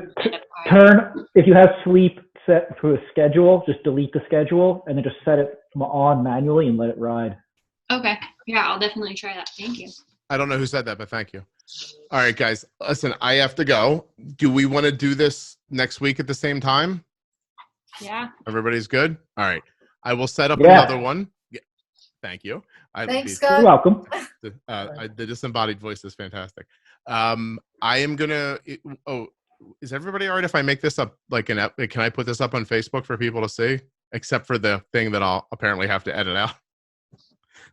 turn, if you have sleep set to a schedule, just delete the schedule and then just set it on manually and let it ride. Okay, yeah, I'll definitely try that. Thank you. I don't know who said that, but thank you. All right, guys, listen, I have to go. Do we want to do this next week at the same time? Yeah. Everybody's good? All right. I will set up another one. Yeah. Thank you. Thanks, Scott. You're welcome. The disembodied voice is fantastic. I am going to, is everybody all right if I make this up like can I put this up on Facebook for people to see? Except for the thing that I'll apparently have to edit out.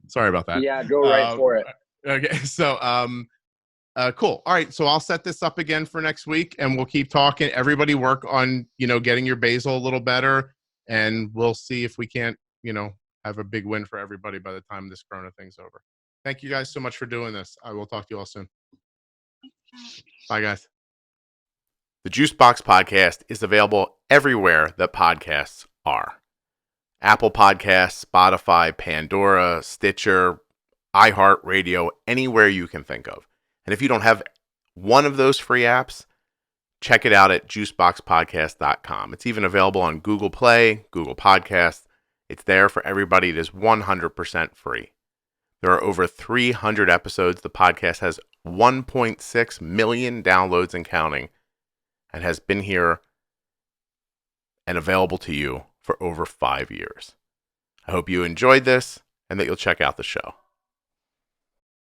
Sorry about that. Yeah, go right for it. Okay, so cool. All right, so I'll set this up again for next week, and we'll keep talking. Everybody work on getting your basal a little better, and we'll see if we can't have a big win for everybody by the time this Corona thing's over. Thank you guys so much for doing this. I will talk to you all soon. Bye, guys. The Juicebox podcast is available everywhere that podcasts are. Apple Podcasts, Spotify, Pandora, Stitcher, iHeartRadio, anywhere you can think of. And if you don't have one of those free apps, check it out at juiceboxpodcast.com. It's even available on Google Play, Google Podcasts. It's there for everybody. It is 100% free. There are over 300 episodes. The podcast has 1.6 million downloads and counting, and has been here and available to you for over 5 years. I hope you enjoyed this and that you'll check out the show.